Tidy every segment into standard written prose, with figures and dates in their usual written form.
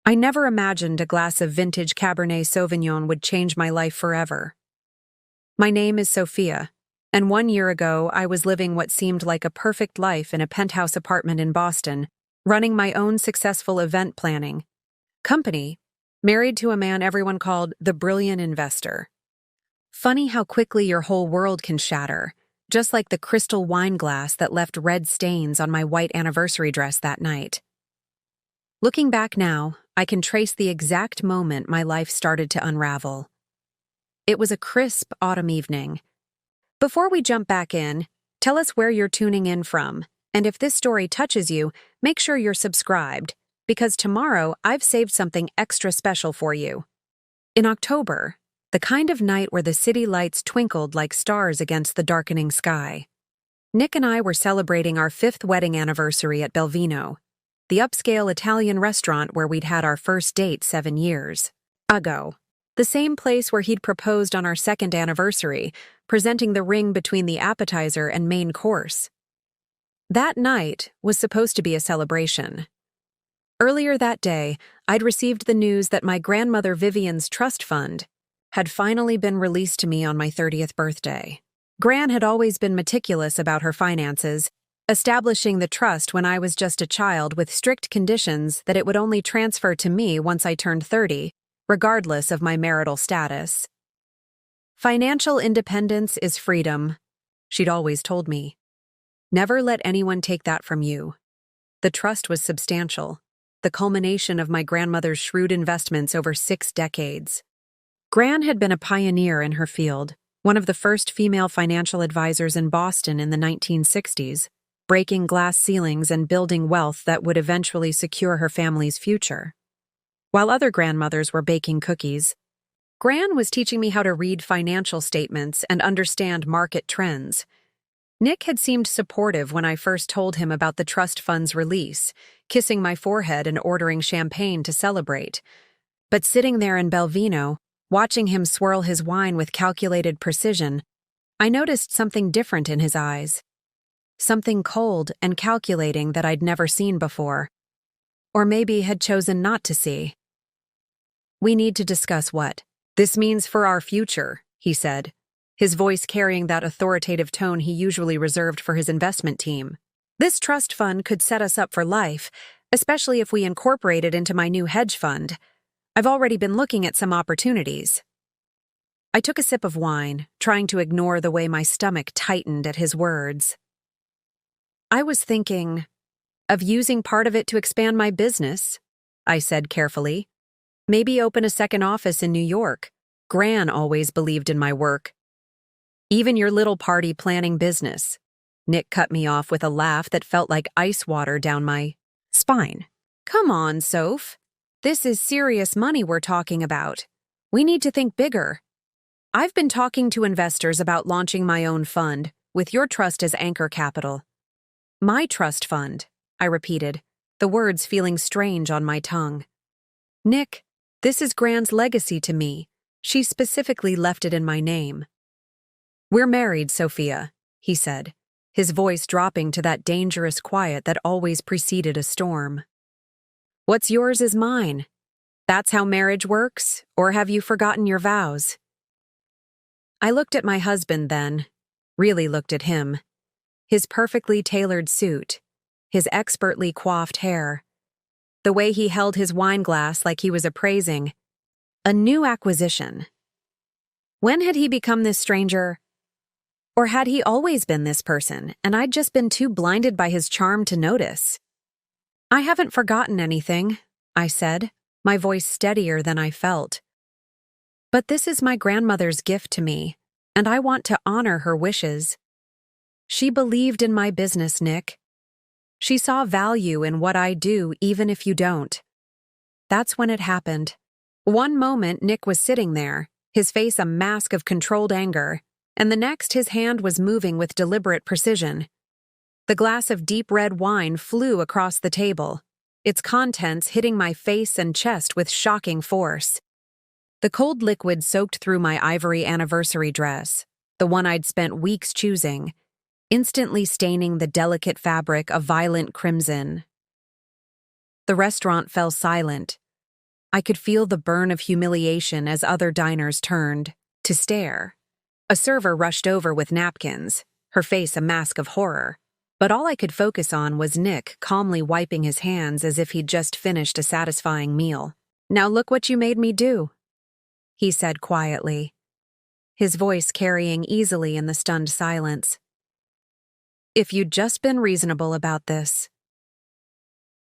I never imagined a glass of vintage Cabernet Sauvignon would change my life forever. My name is Sophia, and 1 year ago I was living what seemed like a perfect life in a penthouse apartment in Boston, running my own successful event planning company, married to a man everyone called the brilliant investor. Funny how quickly your whole world can shatter, just like the crystal wine glass that left red stains on my white anniversary dress that night. Looking back now, I can trace the exact moment my life started to unravel. It was a crisp autumn evening. Before we jump back in, tell us where you're tuning in from, and if this story touches you, make sure you're subscribed, because tomorrow I've saved something extra special for you. In October, the kind of night where the city lights twinkled like stars against the darkening sky, Nick and I were celebrating our 5th wedding anniversary at Belvino, the upscale Italian restaurant where we'd had our first date 7 years ago. The same place where he'd proposed on our 2nd anniversary, presenting the ring between the appetizer and main course. That night was supposed to be a celebration. Earlier that day, I'd received the news that my grandmother Vivian's trust fund had finally been released to me on my 30th birthday. Gran had always been meticulous about her finances, establishing the trust when I was just a child with strict conditions that it would only transfer to me once I turned 30, regardless of my marital status. Financial independence is freedom, she'd always told me. Never let anyone take that from you. The trust was substantial, the culmination of my grandmother's shrewd investments over 6 decades. Gran had been a pioneer in her field, one of the first female financial advisors in Boston in the 1960s, breaking glass ceilings and building wealth that would eventually secure her family's future. While other grandmothers were baking cookies, Gran was teaching me how to read financial statements and understand market trends. Nick had seemed supportive when I first told him about the trust fund's release, kissing my forehead and ordering champagne to celebrate. But sitting there in Belvino, watching him swirl his wine with calculated precision, I noticed something different in his eyes. Something cold and calculating that I'd never seen before. Or maybe had chosen not to see. "We need to discuss what this means for our future," he said, his voice carrying that authoritative tone he usually reserved for his investment team. "This trust fund could set us up for life, especially if we incorporate it into my new hedge fund. I've already been looking at some opportunities." I took a sip of wine, trying to ignore the way my stomach tightened at his words. "I was thinking of using part of it to expand my business," I said carefully. "Maybe open a second office in New York. Gran always believed in my work." "Even your little party planning business." Nick cut me off with a laugh that felt like ice water down my spine. "Come on, Soph. This is serious money we're talking about. We need to think bigger. I've been talking to investors about launching my own fund, with your trust as anchor capital." "My trust fund," I repeated, the words feeling strange on my tongue. "Nick, this is Gran's legacy to me. She specifically left it in my name." "We're married, Sophia," he said, his voice dropping to that dangerous quiet that always preceded a storm. "What's yours is mine. That's how marriage works, or have you forgotten your vows?" I looked at my husband then, really looked at him. His perfectly tailored suit, his expertly coiffed hair, the way he held his wine glass like he was appraising a new acquisition. When had he become this stranger? Or had he always been this person, and I'd just been too blinded by his charm to notice? "I haven't forgotten anything," I said, my voice steadier than I felt. "But this is my grandmother's gift to me, and I want to honor her wishes. She believed in my business, Nick. She saw value in what I do even if you don't." That's when it happened. One moment Nick was sitting there, his face a mask of controlled anger, and the next his hand was moving with deliberate precision. The glass of deep red wine flew across the table, its contents hitting my face and chest with shocking force. The cold liquid soaked through my ivory anniversary dress, the one I'd spent weeks choosing, instantly staining the delicate fabric a violent crimson. The restaurant fell silent, I could feel the burn of humiliation as other diners turned to stare. A server rushed over with napkins, her face a mask of horror. But all I could focus on was Nick calmly wiping his hands as if he'd just finished a satisfying meal. "Now look what you made me do," he said quietly, his voice carrying easily in the stunned silence. "If you'd just been reasonable about this."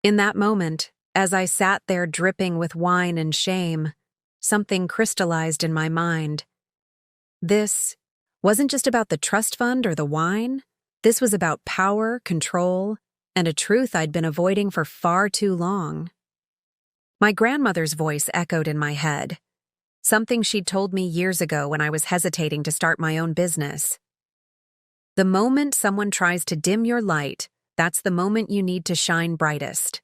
In that moment, as I sat there dripping with wine and shame, something crystallized in my mind. This wasn't just about the trust fund or the wine. This was about power, control, and a truth I'd been avoiding for far too long. My grandmother's voice echoed in my head, something she'd told me years ago when I was hesitating to start my own business. The moment someone tries to dim your light, that's the moment you need to shine brightest.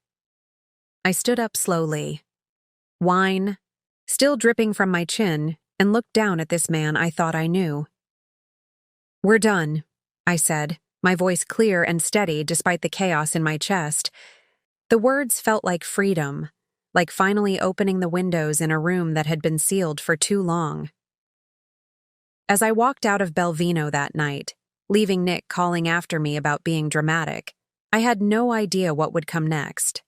I stood up slowly, wine still dripping from my chin, and looked down at this man I thought I knew. "We're done," I said, my voice clear and steady despite the chaos in my chest. The words felt like freedom, like finally opening the windows in a room that had been sealed for too long. As I walked out of Belvino that night, leaving Nick calling after me about being dramatic, I had no idea what would come next.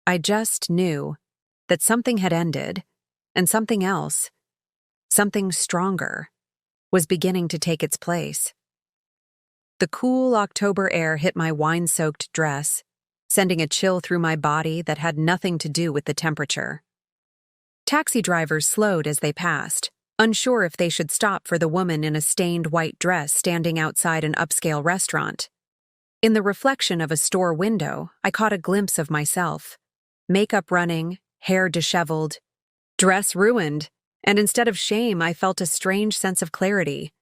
I just knew that something had ended, and something else, something stronger, was beginning to take its place. The cool October air hit my wine-soaked dress, sending a chill through my body that had nothing to do with the temperature. Taxi drivers slowed as they passed, unsure if they should stop for the woman in a stained white dress standing outside an upscale restaurant. In the reflection of a store window, I caught a glimpse of myself. Makeup running, hair disheveled, dress ruined, and instead of shame, I felt a strange sense of clarity.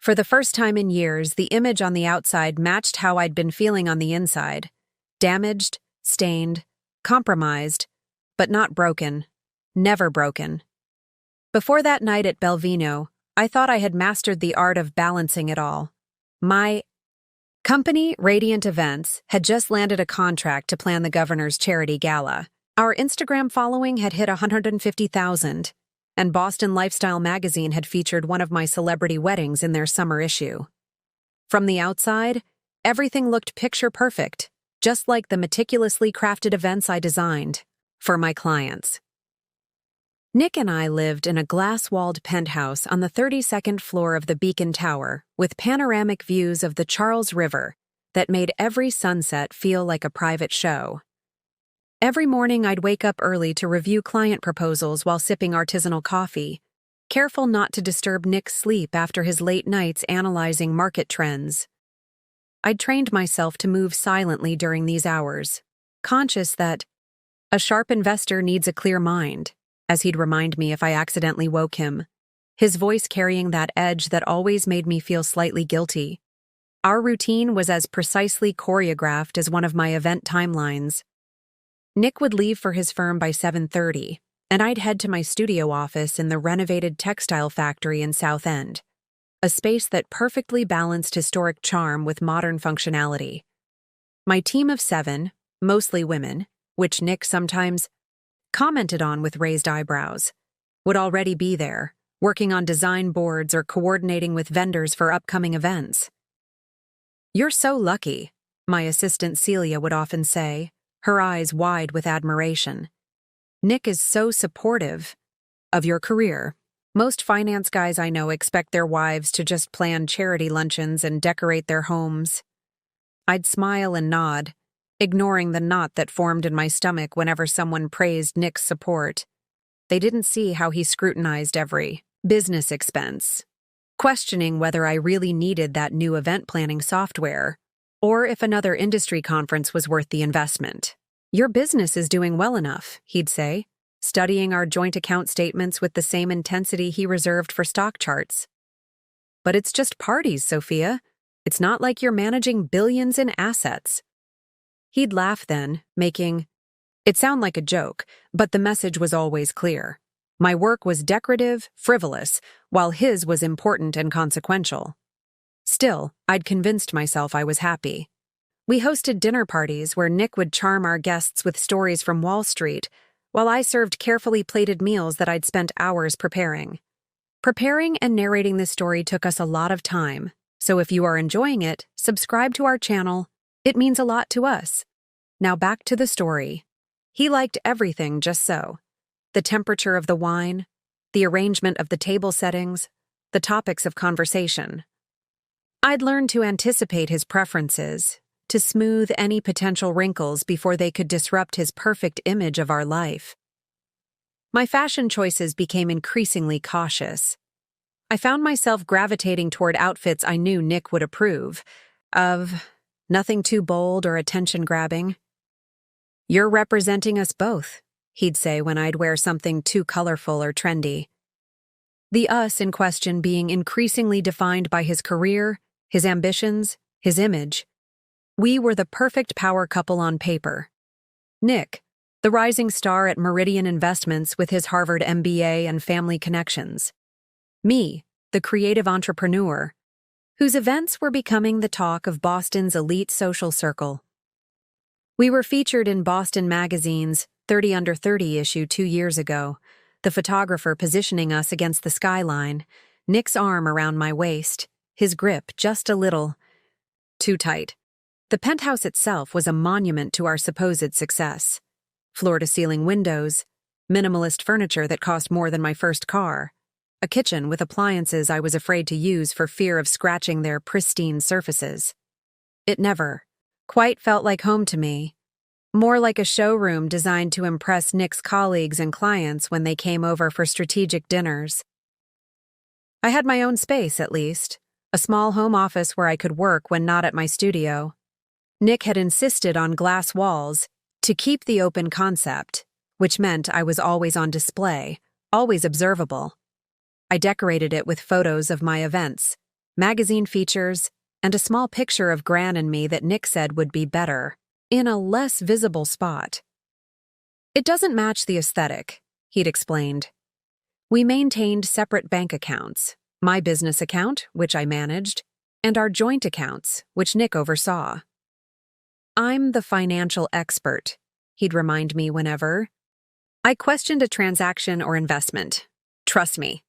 For the first time in years, the image on the outside matched how I'd been feeling on the inside. Damaged, stained, compromised, but not broken. Never broken. Before that night at Belvino, I thought I had mastered the art of balancing it all. My company, Radiant Events, had just landed a contract to plan the governor's charity gala. Our Instagram following had hit 150,000. And Boston Lifestyle magazine had featured one of my celebrity weddings in their summer issue. From the outside, everything looked picture perfect, just like the meticulously crafted events I designed for my clients. Nick and I lived in a glass-walled penthouse on the 32nd floor of the Beacon Tower with panoramic views of the Charles River that made every sunset feel like a private show. Every morning I'd wake up early to review client proposals while sipping artisanal coffee, careful not to disturb Nick's sleep after his late nights analyzing market trends. I'd trained myself to move silently during these hours, conscious that a sharp investor needs a clear mind, as he'd remind me if I accidentally woke him, his voice carrying that edge that always made me feel slightly guilty. Our routine was as precisely choreographed as one of my event timelines. Nick would leave for his firm by 7:30, and I'd head to my studio office in the renovated textile factory in South End, a space that perfectly balanced historic charm with modern functionality. My team of 7, mostly women, which Nick sometimes commented on with raised eyebrows, would already be there, working on design boards or coordinating with vendors for upcoming events. "You're so lucky," my assistant Celia would often say, her eyes wide with admiration. "Nick is so supportive of your career. Most finance guys I know expect their wives to just plan charity luncheons and decorate their homes." I'd smile and nod, ignoring the knot that formed in my stomach whenever someone praised Nick's support. They didn't see how he scrutinized every business expense, questioning whether I really needed that new event planning software, or if another industry conference was worth the investment. "Your business is doing well enough," he'd say, studying our joint account statements with the same intensity he reserved for stock charts. "But it's just parties, Sophia. It's not like you're managing billions in assets." He'd laugh then, making it sound like a joke, but the message was always clear. My work was decorative, frivolous, while his was important and consequential. Still, I'd convinced myself I was happy. We hosted dinner parties where Nick would charm our guests with stories from Wall Street, while I served carefully plated meals that I'd spent hours preparing. Preparing and narrating this story took us a lot of time, so if you are enjoying it, subscribe to our channel. It means a lot to us. Now back to the story. He liked everything just so. The temperature of the wine, the arrangement of the table settings, the topics of conversation. I'd learned to anticipate his preferences, to smooth any potential wrinkles before they could disrupt his perfect image of our life. My fashion choices became increasingly cautious. I found myself gravitating toward outfits I knew Nick would approve of, nothing too bold or attention-grabbing. "You're representing us both," he'd say when I'd wear something too colorful or trendy. The us in question being increasingly defined by his career, his ambitions, his image. We were the perfect power couple on paper. Nick, the rising star at Meridian Investments with his Harvard MBA and family connections. Me, the creative entrepreneur, whose events were becoming the talk of Boston's elite social circle. We were featured in Boston Magazine's 30 Under 30 issue 2 years ago, the photographer positioning us against the skyline, Nick's arm around my waist, his grip just a little too tight. The penthouse itself was a monument to our supposed success. Floor-to-ceiling windows, minimalist furniture that cost more than my first car, a kitchen with appliances I was afraid to use for fear of scratching their pristine surfaces. It never quite felt like home to me, more like a showroom designed to impress Nick's colleagues and clients when they came over for strategic dinners. I had my own space, at least, a small home office where I could work when not at my studio. Nick had insisted on glass walls to keep the open concept, which meant I was always on display, always observable. I decorated it with photos of my events, magazine features, and a small picture of Gran and me that Nick said would be better, in a less visible spot. "It doesn't match the aesthetic," he'd explained. We maintained separate bank accounts, my business account, which I managed, and our joint accounts, which Nick oversaw. "I'm the financial expert," he'd remind me whenever I questioned a transaction or investment. "Trust me."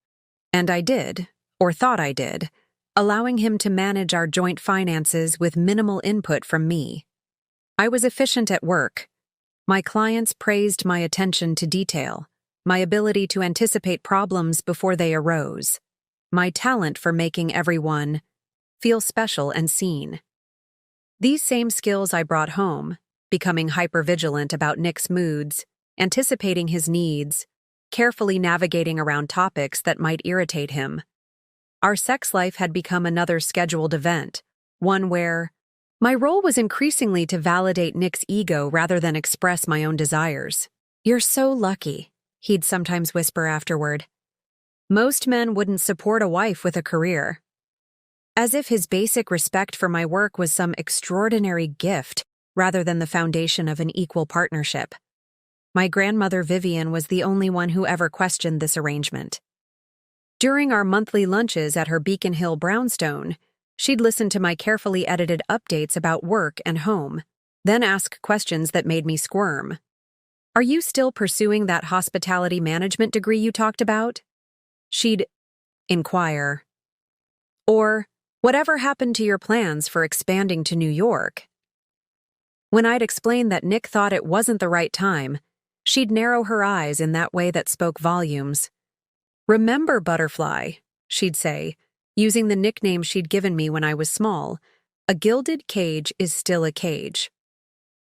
And I did, or thought I did, allowing him to manage our joint finances with minimal input from me. I was efficient at work. My clients praised my attention to detail, my ability to anticipate problems before they arose, my talent for making everyone feel special and seen. These same skills I brought home, becoming hypervigilant about Nick's moods, anticipating his needs, carefully navigating around topics that might irritate him. Our sex life had become another scheduled event, one where my role was increasingly to validate Nick's ego rather than express my own desires. "You're so lucky," he'd sometimes whisper afterward. "Most men wouldn't support a wife with a career." As if his basic respect for my work was some extraordinary gift rather than the foundation of an equal partnership. My grandmother Vivian was the only one who ever questioned this arrangement. During our monthly lunches at her Beacon Hill brownstone, she'd listen to my carefully edited updates about work and home, then ask questions that made me squirm. "Are you still pursuing that hospitality management degree you talked about?" She'd inquire. Or, "Whatever happened to your plans for expanding to New York?" When I'd explain that Nick thought it wasn't the right time, she'd narrow her eyes in that way that spoke volumes. "Remember, Butterfly," she'd say, using the nickname she'd given me when I was small, "a gilded cage is still a cage."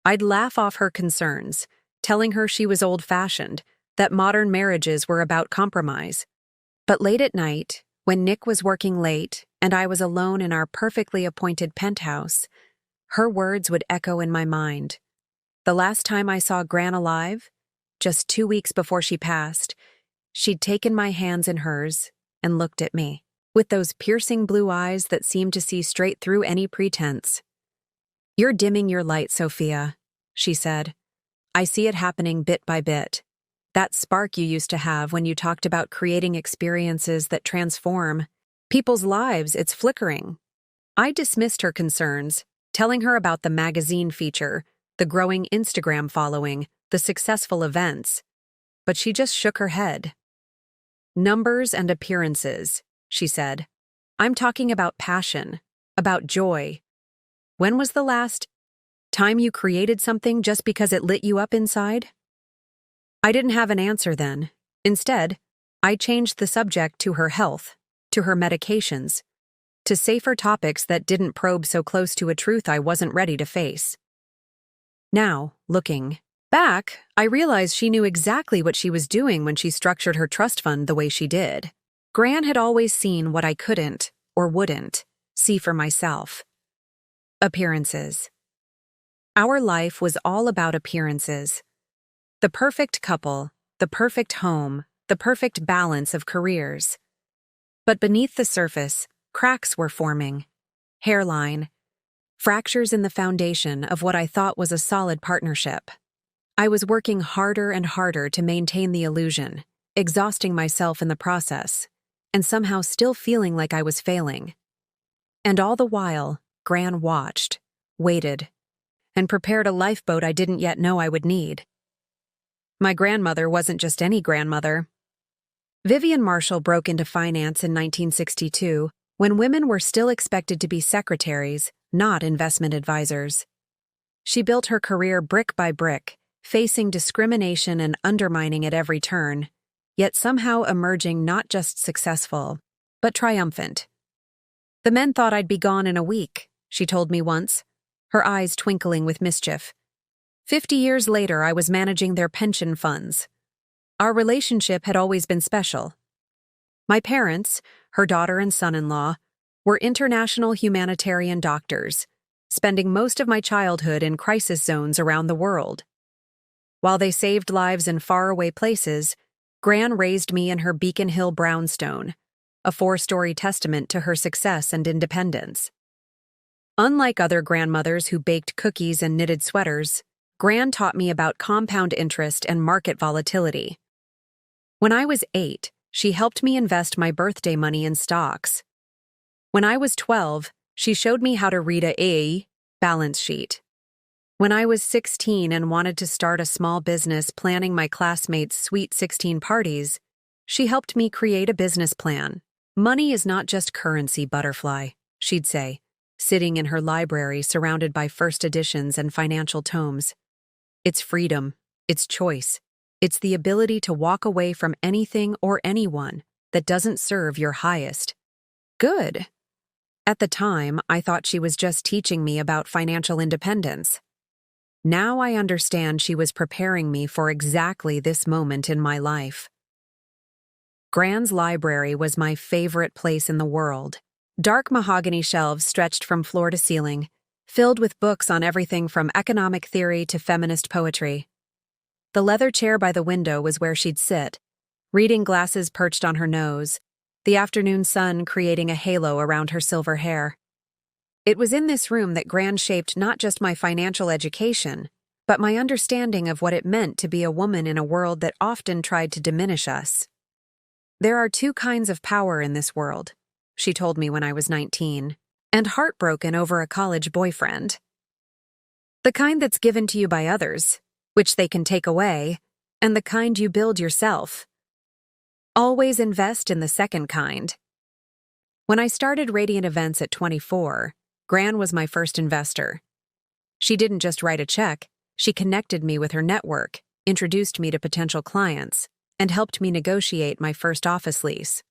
I'd laugh off her concerns, telling her she was old-fashioned, that modern marriages were about compromise. But late at night, when Nick was working late and I was alone in our perfectly appointed penthouse, her words would echo in my mind. The last time I saw Gran alive, just 2 weeks before she passed, she'd taken my hands in hers and looked at me, with those piercing blue eyes that seemed to see straight through any pretense. "You're dimming your light, Sophia," she said. "I see it happening bit by bit. That spark you used to have when you talked about creating experiences that transform people's lives, it's flickering." I dismissed her concerns, telling her about the magazine feature, the growing Instagram following, the successful events, but she just shook her head. "Numbers and appearances," she said. "I'm talking about passion, about joy. When was the last time you created something just because it lit you up inside?" I didn't have an answer then. Instead, I changed the subject to her health, to her medications, to safer topics that didn't probe so close to a truth I wasn't ready to face. Now, looking back, I realized she knew exactly what she was doing when she structured her trust fund the way she did. Gran had always seen what I couldn't, or wouldn't, see for myself. Appearances. Our life was all about appearances. The perfect couple, the perfect home, the perfect balance of careers. But beneath the surface, cracks were forming. Hairline. Fractures in the foundation of what I thought was a solid partnership. I was working harder and harder to maintain the illusion, exhausting myself in the process, and somehow still feeling like I was failing. And all the while, Gran watched, waited, and prepared a lifeboat I didn't yet know I would need. My grandmother wasn't just any grandmother. Vivian Marshall broke into finance in 1962 when women were still expected to be secretaries, not investment advisors. She built her career brick by brick, facing discrimination and undermining at every turn, yet somehow emerging not just successful, but triumphant. "The men thought I'd be gone in a week," she told me once, her eyes twinkling with mischief. 50 years later, I was managing their pension funds. Our relationship had always been special. My parents, her daughter and son-in-law, were international humanitarian doctors, spending most of my childhood in crisis zones around the world. While they saved lives in faraway places, Gran raised me in her Beacon Hill brownstone, a 4-story testament to her success and independence. Unlike other grandmothers who baked cookies and knitted sweaters, Gran taught me about compound interest and market volatility. When I was 8, she helped me invest my birthday money in stocks. When I was 12, she showed me how to read a balance sheet. When I was 16 and wanted to start a small business planning my classmates' Sweet 16 parties, she helped me create a business plan. "Money is not just currency, butterfly," she'd say, sitting in her library surrounded by first editions and financial tomes. "It's freedom, it's choice, it's the ability to walk away from anything or anyone that doesn't serve your highest good." At the time, I thought she was just teaching me about financial independence. Now I understand she was preparing me for exactly this moment in my life. Gran's library was my favorite place in the world. Dark mahogany shelves stretched from floor to ceiling, filled with books on everything from economic theory to feminist poetry. The leather chair by the window was where she'd sit, reading glasses perched on her nose, the afternoon sun creating a halo around her silver hair. It was in this room that Gran shaped not just my financial education, but my understanding of what it meant to be a woman in a world that often tried to diminish us. "There are 2 kinds of power in this world," she told me when I was 19, and heartbroken over a college boyfriend. "The kind that's given to you by others, which they can take away, and the kind you build yourself. Always invest in the second kind." When I started Radiant Events at 24, Gran was my first investor. She didn't just write a check, she connected me with her network, introduced me to potential clients, and helped me negotiate my first office lease.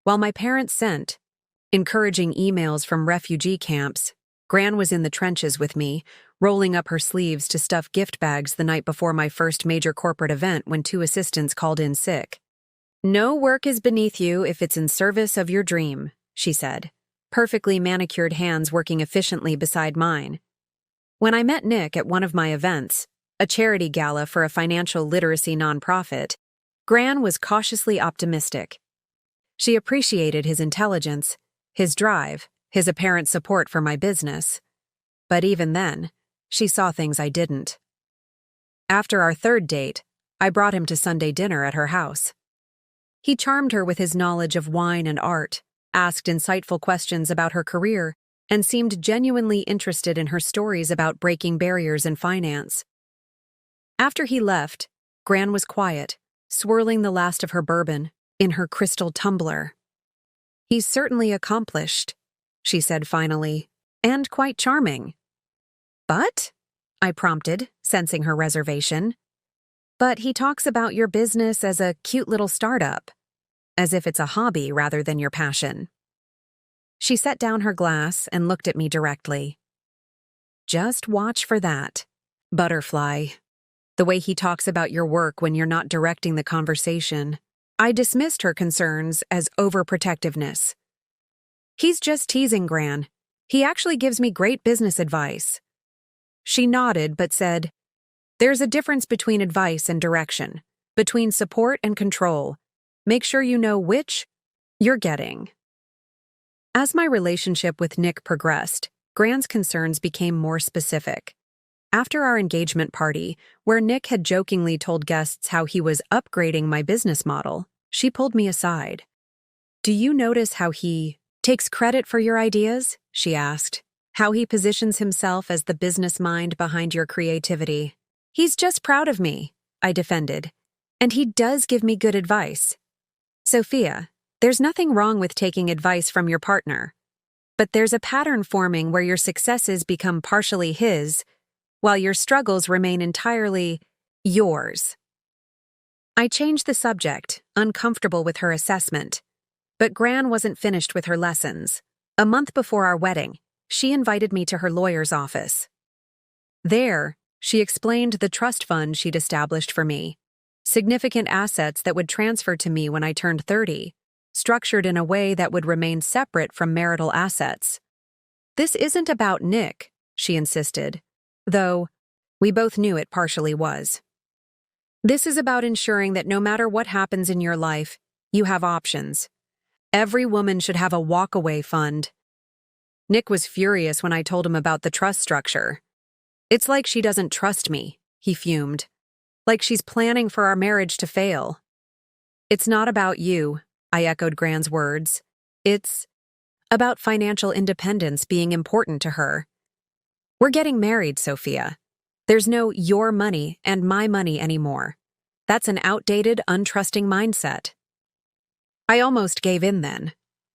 While my parents sent encouraging emails from refugee camps, Gran was in the trenches with me, rolling up her sleeves to stuff gift bags the night before my first major corporate event when 2 assistants called in sick. "No work is beneath you if it's in service of your dream," she said, perfectly manicured hands working efficiently beside mine. When I met Nick at one of my events, a charity gala for a financial literacy nonprofit, Gran was cautiously optimistic. She appreciated his intelligence, his drive, his apparent support for my business. But even then, she saw things I didn't. After our 3rd date, I brought him to Sunday dinner at her house. He charmed her with his knowledge of wine and art, asked insightful questions about her career, and seemed genuinely interested in her stories about breaking barriers in finance. After he left, Gran was quiet, swirling the last of her bourbon in her crystal tumbler. "He's certainly accomplished," she said finally, "and quite charming." "But?" I prompted, sensing her reservation. "But he talks about your business as a cute little startup, as if it's a hobby rather than your passion." She set down her glass and looked at me directly. "Just watch for that, butterfly. The way he talks about your work when you're not directing the conversation." I dismissed her concerns as overprotectiveness. "He's just teasing, Gran. He actually gives me great business advice." She nodded but said, "There's a difference between advice and direction, between support and control. Make sure you know which you're getting." As my relationship with Nick progressed, Gran's concerns became more specific. After our engagement party, where Nick had jokingly told guests how he was upgrading my business model, she pulled me aside. "Do you notice how he takes credit for your ideas?" she asked. "How he positions himself as the business mind behind your creativity?" "He's just proud of me," I defended. "And he does give me good advice." "Sophia, there's nothing wrong with taking advice from your partner. But there's a pattern forming where your successes become partially his, while your struggles remain entirely yours." I changed the subject, uncomfortable with her assessment. But Gran wasn't finished with her lessons. A month before our wedding, she invited me to her lawyer's office. There, she explained the trust fund she'd established for me, significant assets that would transfer to me when I turned 30, structured in a way that would remain separate from marital assets. "This isn't about Nick," she insisted, though we both knew it partially was. "This is about ensuring that no matter what happens in your life, you have options. Every woman should have a walk-away fund." Nick was furious when I told him about the trust structure. "It's like she doesn't trust me," he fumed. "Like she's planning for our marriage to fail." "It's not about you," I echoed Gran's words. "It's about financial independence being important to her. We're getting married, Sophia. There's no your money and my money anymore. That's an outdated, untrusting mindset." I almost gave in then.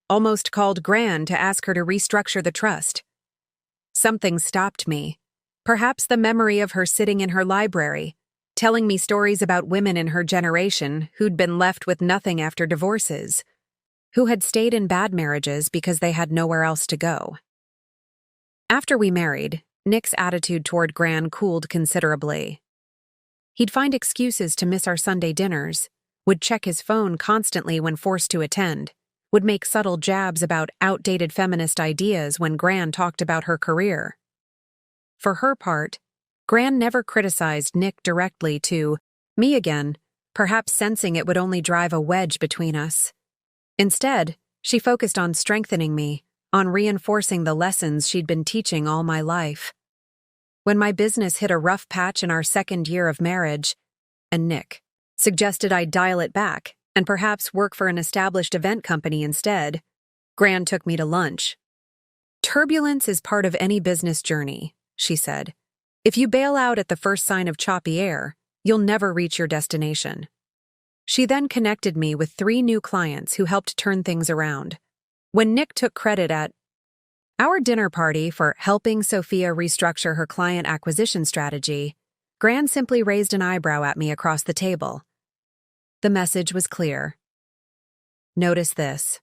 Almost called Gran to ask her to restructure the trust. Something stopped me. Perhaps the memory of her sitting in her library, telling me stories about women in her generation who'd been left with nothing after divorces, who had stayed in bad marriages because they had nowhere else to go. After we married, Nick's attitude toward Gran cooled considerably. He'd find excuses to miss our Sunday dinners, would check his phone constantly when forced to attend, would make subtle jabs about outdated feminist ideas when Gran talked about her career. For her part, Gran never criticized Nick directly to me again, perhaps sensing it would only drive a wedge between us. Instead, she focused on strengthening me, on reinforcing the lessons she'd been teaching all my life. When my business hit a rough patch in our second year of marriage, and Nick suggested I dial it back and perhaps work for an established event company instead, Gran took me to lunch. "Turbulence is part of any business journey," she said. "If you bail out at the first sign of choppy air, you'll never reach your destination." She then connected me with 3 new clients who helped turn things around. When Nick took credit at our dinner party for helping Sophia restructure her client acquisition strategy, Gran simply raised an eyebrow at me across the table. The message was clear. Notice this.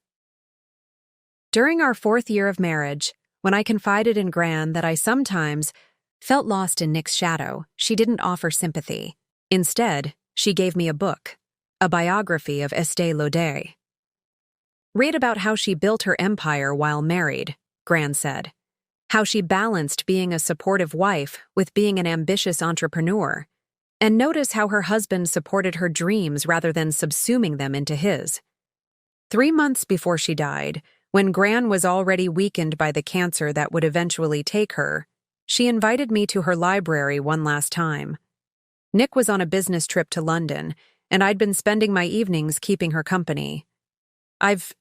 During our 4th year of marriage, when I confided in Gran that I sometimes felt lost in Nick's shadow, she didn't offer sympathy. Instead, she gave me a book, a biography of Estée Lauder. "Read about how she built her empire while married," Gran said. "How she balanced being a supportive wife with being an ambitious entrepreneur. And notice how her husband supported her dreams rather than subsuming them into his." 3 months before she died, when Gran was already weakened by the cancer that would eventually take her, she invited me to her library one last time. Nick was on a business trip to London, and I'd been spending my evenings keeping her company. "I've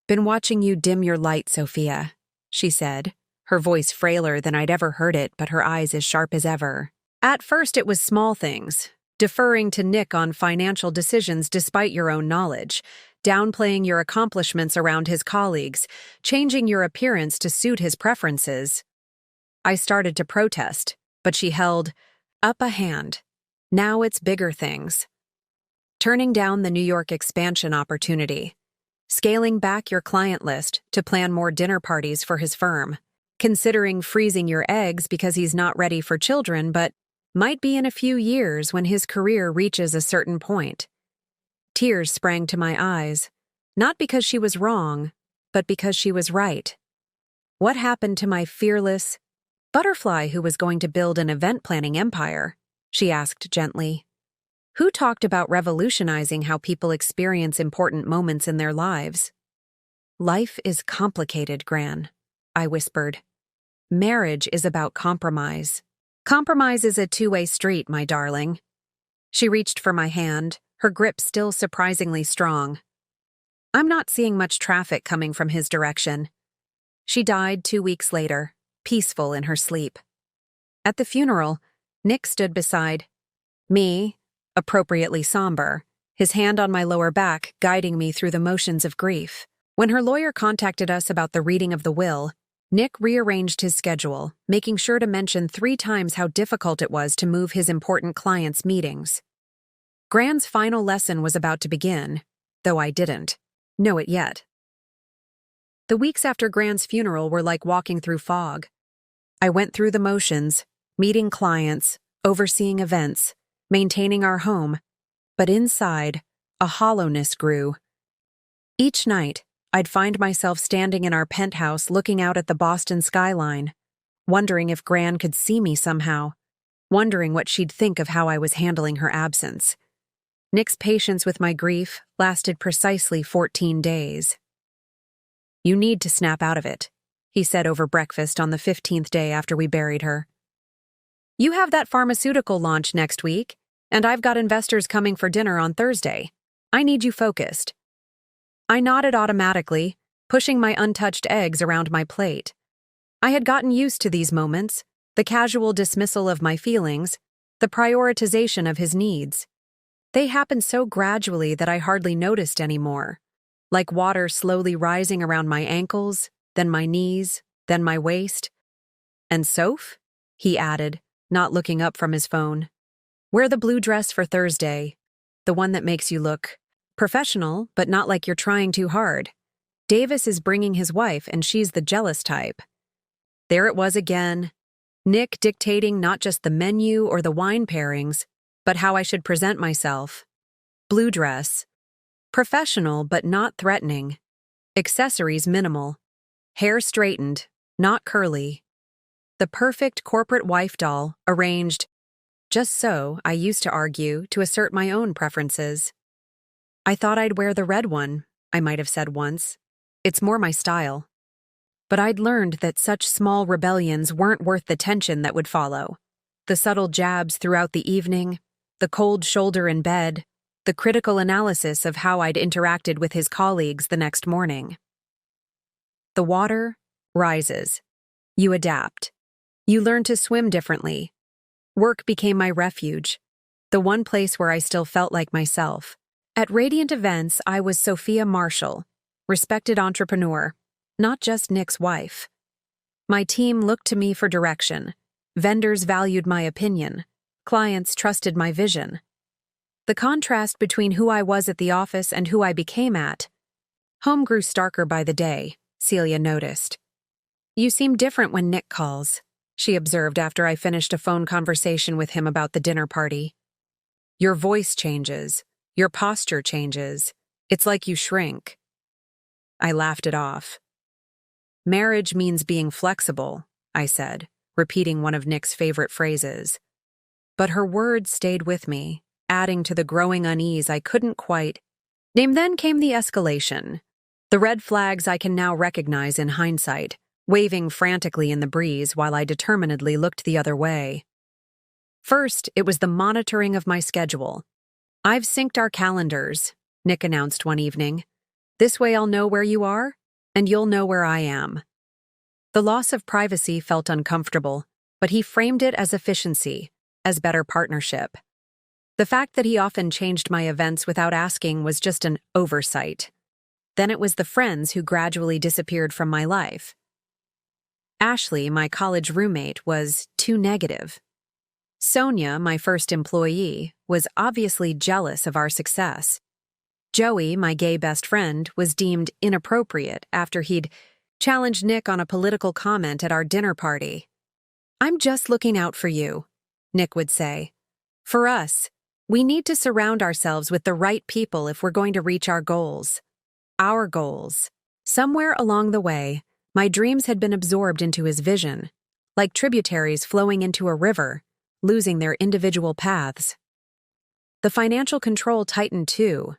been watching you dim your light, Sophia," she said, her voice frailer than I'd ever heard it but her eyes as sharp as ever. "At first it was small things, deferring to Nick on financial decisions despite your own knowledge, downplaying your accomplishments around his colleagues, changing your appearance to suit his preferences. I started to protest, but she held up a hand. Now it's bigger things. Turning down the New York expansion opportunity. Scaling back your client list to plan more dinner parties for his firm. Considering freezing your eggs because he's not ready for children, but might be in a few years when his career reaches a certain point. Tears sprang to my eyes, not because she was wrong, but because she was right. What happened to my fearless butterfly who was going to build an event planning empire? She asked gently. Who talked about revolutionizing how people experience important moments in their lives? Life is complicated, Gran, I whispered. Marriage is about compromise. Compromise is a two-way street, my darling. She reached for my hand, her grip still surprisingly strong. I'm not seeing much traffic coming from his direction. She died 2 weeks later, peaceful in her sleep. At the funeral, Nick stood beside me, appropriately somber, his hand on my lower back guiding me through the motions of grief. When her lawyer contacted us about the reading of the will, Nick rearranged his schedule, making sure to mention 3 times how difficult it was to move his important clients' meetings. Gran's final lesson was about to begin, though I didn't know it yet. The weeks after Gran's funeral were like walking through fog. I went through the motions, meeting clients, overseeing events, maintaining our home, but inside, a hollowness grew. Each night, I'd find myself standing in our penthouse looking out at the Boston skyline, wondering if Gran could see me somehow, wondering what she'd think of how I was handling her absence. Nick's patience with my grief lasted precisely 14 days. You need to snap out of it, he said over breakfast on the 15th day after we buried her. You have that pharmaceutical launch next week, and I've got investors coming for dinner on Thursday. I need you focused. I nodded automatically, pushing my untouched eggs around my plate. I had gotten used to these moments, the casual dismissal of my feelings, the prioritization of his needs. They happened so gradually that I hardly noticed anymore, like water slowly rising around my ankles, then my knees, then my waist. And Soph? He added, not looking up from his phone. Wear the blue dress for Thursday, the one that makes you look professional, but not like you're trying too hard. Davis is bringing his wife, and she's the jealous type. There it was again. Nick dictating not just the menu or the wine pairings, but how I should present myself. Blue dress. Professional, but not threatening. Accessories minimal. Hair straightened, not curly. The perfect corporate wife doll, arranged just so, I used to argue, to assert my own preferences. I thought I'd wear the red one, I might have said once. It's more my style. But I'd learned that such small rebellions weren't worth the tension that would follow. The subtle jabs throughout the evening, the cold shoulder in bed, the critical analysis of how I'd interacted with his colleagues the next morning. The water rises. You adapt. You learn to swim differently. Work became my refuge, the one place where I still felt like myself. At Radiant Events, I was Sophia Marshall, respected entrepreneur, not just Nick's wife. My team looked to me for direction. Vendors valued my opinion. Clients trusted my vision. The contrast between who I was at the office and who I became at home grew starker by the day, Celia noticed. You seem different when Nick calls, she observed after I finished a phone conversation with him about the dinner party. Your voice changes. Your posture changes. It's like you shrink. I laughed it off. Marriage means being flexible, I said, repeating one of Nick's favorite phrases. But her words stayed with me, adding to the growing unease I couldn't quite name. Then came the escalation. The red flags I can now recognize in hindsight, waving frantically in the breeze while I determinedly looked the other way. First, it was the monitoring of my schedule. I've synced our calendars, Nick announced one evening. This way I'll know where you are, and you'll know where I am. The loss of privacy felt uncomfortable, but he framed it as efficiency, as better partnership. The fact that he often changed my events without asking was just an oversight. Then it was the friends who gradually disappeared from my life. Ashley, my college roommate, was too negative. Sonia, my first employee, was obviously jealous of our success. Joey, my gay best friend, was deemed inappropriate after he'd challenged Nick on a political comment at our dinner party. "I'm just looking out for you," Nick would say. "For us, we need to surround ourselves with the right people if we're going to reach our goals." Our goals. Somewhere along the way, my dreams had been absorbed into his vision, like tributaries flowing into a river, losing their individual paths. The financial control tightened too.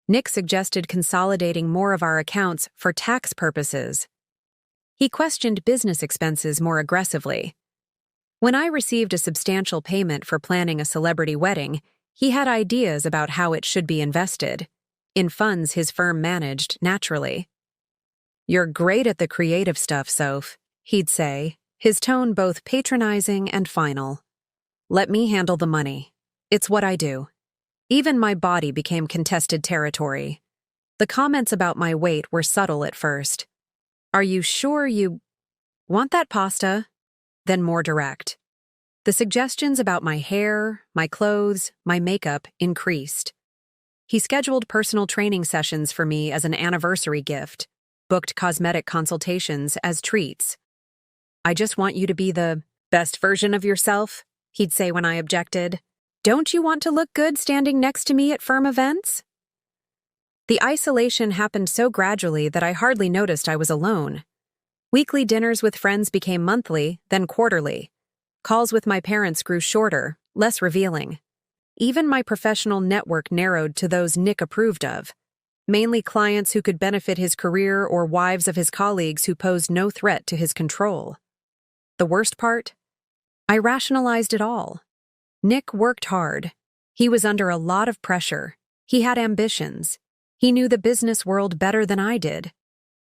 Nick suggested consolidating more of our accounts for tax purposes. He questioned business expenses more aggressively. When I received a substantial payment for planning a celebrity wedding, he had ideas about how it should be invested, in funds his firm managed, naturally. "You're great at the creative stuff, Soph," he'd say, his tone both patronizing and final. "Let me handle the money. It's what I do." Even my body became contested territory. The comments about my weight were subtle at first. "Are you sure you want that pasta?" Then more direct. The suggestions about my hair, my clothes, my makeup increased. He scheduled personal training sessions for me as an anniversary gift, booked cosmetic consultations as treats. "I just want you to be the best version of yourself," he'd say when I objected. "Don't you want to look good standing next to me at firm events?" The isolation happened so gradually that I hardly noticed I was alone. Weekly dinners with friends became monthly, then quarterly. Calls with my parents grew shorter, less revealing. Even my professional network narrowed to those Nick approved of, mainly clients who could benefit his career or wives of his colleagues who posed no threat to his control. The worst part? I rationalized it all. Nick worked hard. He was under a lot of pressure. He had ambitions. He knew the business world better than I did.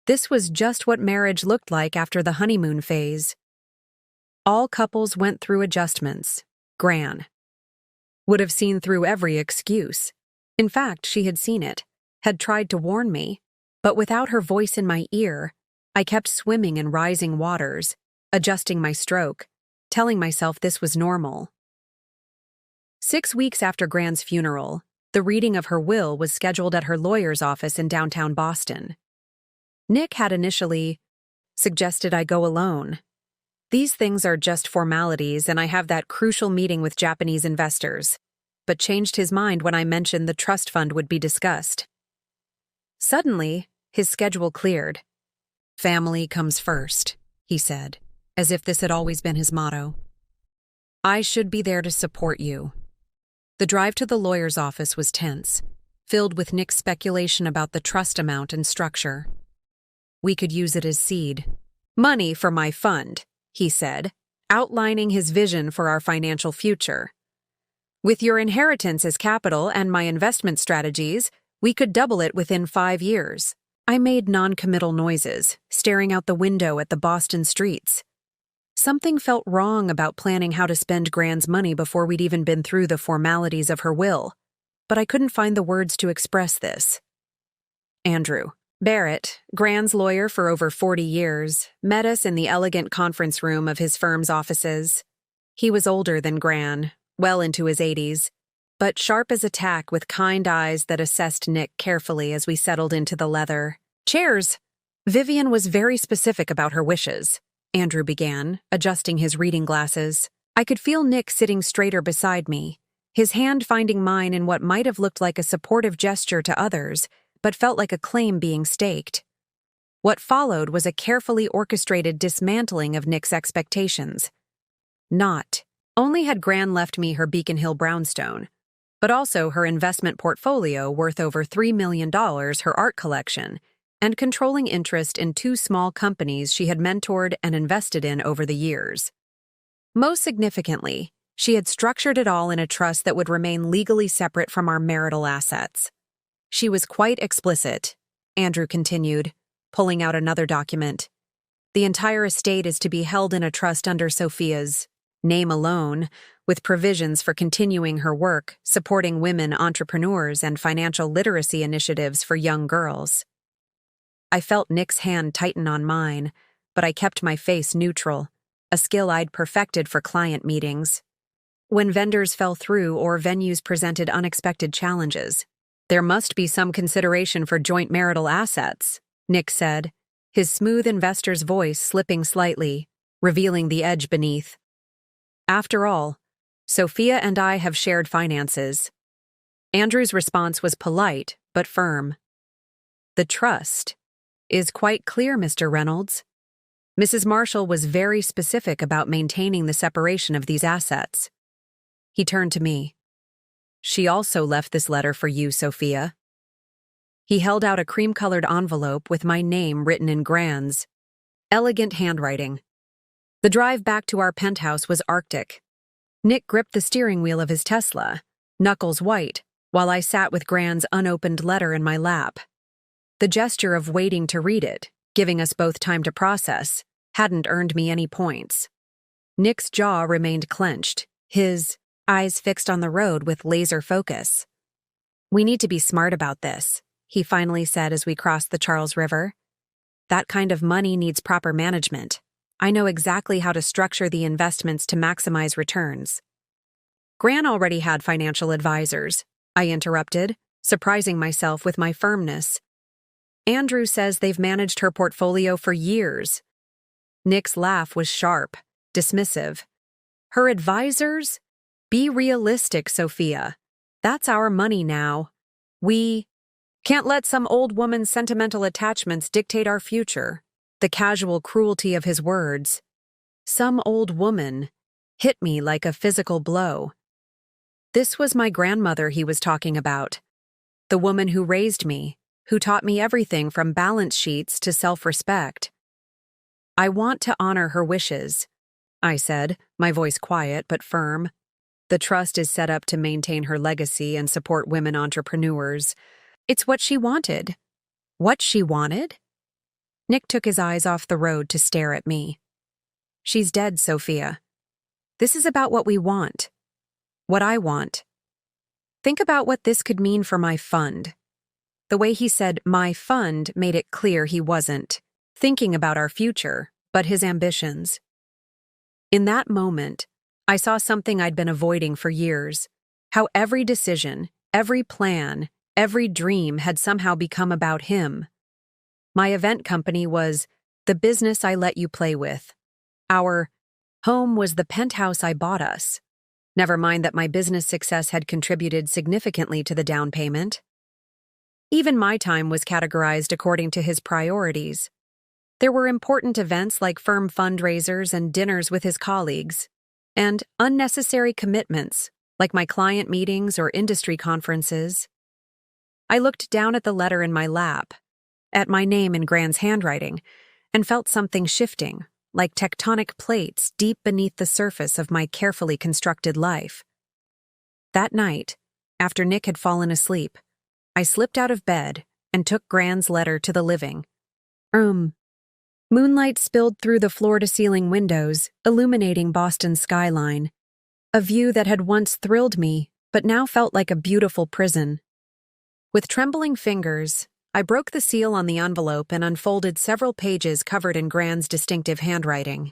This was just what marriage looked like after the honeymoon phase. All couples went through adjustments. Gran would have seen through every excuse. In fact, she had seen it, had tried to warn me, but without her voice in my ear, I kept swimming in rising waters, adjusting my stroke, telling myself this was normal. 6 weeks after Gran's funeral, the reading of her will was scheduled at her lawyer's office in downtown Boston. Nick had initially suggested I go alone. "These things are just formalities, and I have that crucial meeting with Japanese investors," but changed his mind when I mentioned the trust fund would be discussed. Suddenly, his schedule cleared. "Family comes first," he said, as if this had always been his motto. "I should be there to support you." The drive to the lawyer's office was tense, filled with Nick's speculation about the trust amount and structure. "We could use it as seed. Money for my fund," he said, outlining his vision for our financial future. "With your inheritance as capital and my investment strategies, we could double it within 5 years." I made non-committal noises, staring out the window at the Boston streets. Something felt wrong about planning how to spend Gran's money before we'd even been through the formalities of her will, but I couldn't find the words to express this. Andrew Barrett, Gran's lawyer for over 40 years, met us in the elegant conference room of his firm's offices. He was older than Gran, well into his 80s, but sharp as a tack with kind eyes that assessed Nick carefully as we settled into the leather. "Chairs!" Vivian was very specific about her wishes, Andrew began, adjusting his reading glasses. I could feel Nick sitting straighter beside me, his hand finding mine in what might have looked like a supportive gesture to others, but felt like a claim being staked. What followed was a carefully orchestrated dismantling of Nick's expectations. Not only had Gran left me her Beacon Hill brownstone, but also her investment portfolio worth over $3 million, her art collection, and controlling interest in 2 small companies she had mentored and invested in over the years. Most significantly, she had structured it all in a trust that would remain legally separate from our marital assets. She was quite explicit, Andrew continued, pulling out another document. "The entire estate is to be held in a trust under Sophia's name alone, with provisions for continuing her work supporting women entrepreneurs and financial literacy initiatives for young girls. I felt Nick's hand tighten on mine, but I kept my face neutral, a skill I'd perfected for client meetings. When vendors fell through or venues presented unexpected challenges, there must be some consideration for joint marital assets, Nick said, his smooth investor's voice slipping slightly, revealing the edge beneath. After all, Sophia and I have shared finances. Andrew's response was polite, but firm. The trust is quite clear, Mr. Reynolds. Mrs. Marshall was very specific about maintaining the separation of these assets. He turned to me. She also left this letter for you, Sophia. He held out a cream-colored envelope with my name written in Grand's elegant handwriting. The drive back to our penthouse was arctic. Nick gripped the steering wheel of his Tesla, knuckles white, while I sat with Grand's unopened letter in my lap. The gesture of waiting to read it, giving us both time to process, hadn't earned me any points. Nick's jaw remained clenched, his eyes fixed on the road with laser focus. We need to be smart about this, he finally said as we crossed the Charles River. That kind of money needs proper management. I know exactly how to structure the investments to maximize returns. Gran already had financial advisors, I interrupted, surprising myself with my firmness. Andrew says they've managed her portfolio for years. Nick's laugh was sharp, dismissive. Her advisors? Be realistic, Sophia. That's our money now. We can't let some old woman's sentimental attachments dictate our future. The casual cruelty of his words, some old woman, hit me like a physical blow. This was my grandmother he was talking about. The woman who raised me, who taught me everything from balance sheets to self-respect. I want to honor her wishes, I said, my voice quiet but firm. The trust is set up to maintain her legacy and support women entrepreneurs. It's what she wanted. What she wanted? Nick took his eyes off the road to stare at me. She's dead, Sophia. This is about what we want. What I want. Think about what this could mean for my fund. The way he said my fund made it clear he wasn't thinking about our future, but his ambitions. In that moment, I saw something I'd been avoiding for years, how every decision, every plan, every dream had somehow become about him. My event company was the business I let you play with. Our home was the penthouse I bought us. Never mind that my business success had contributed significantly to the down payment. Even my time was categorized according to his priorities. There were important events like firm fundraisers and dinners with his colleagues, and unnecessary commitments like my client meetings or industry conferences. I looked down at the letter in my lap, at my name in Grand's handwriting, and felt something shifting, like tectonic plates deep beneath the surface of my carefully constructed life. That night, after Nick had fallen asleep, I slipped out of bed and took Grand's letter to the living room. Moonlight spilled through the floor-to-ceiling windows, illuminating Boston's skyline, a view that had once thrilled me, but now felt like a beautiful prison. With trembling fingers, I broke the seal on the envelope and unfolded several pages covered in Grand's distinctive handwriting.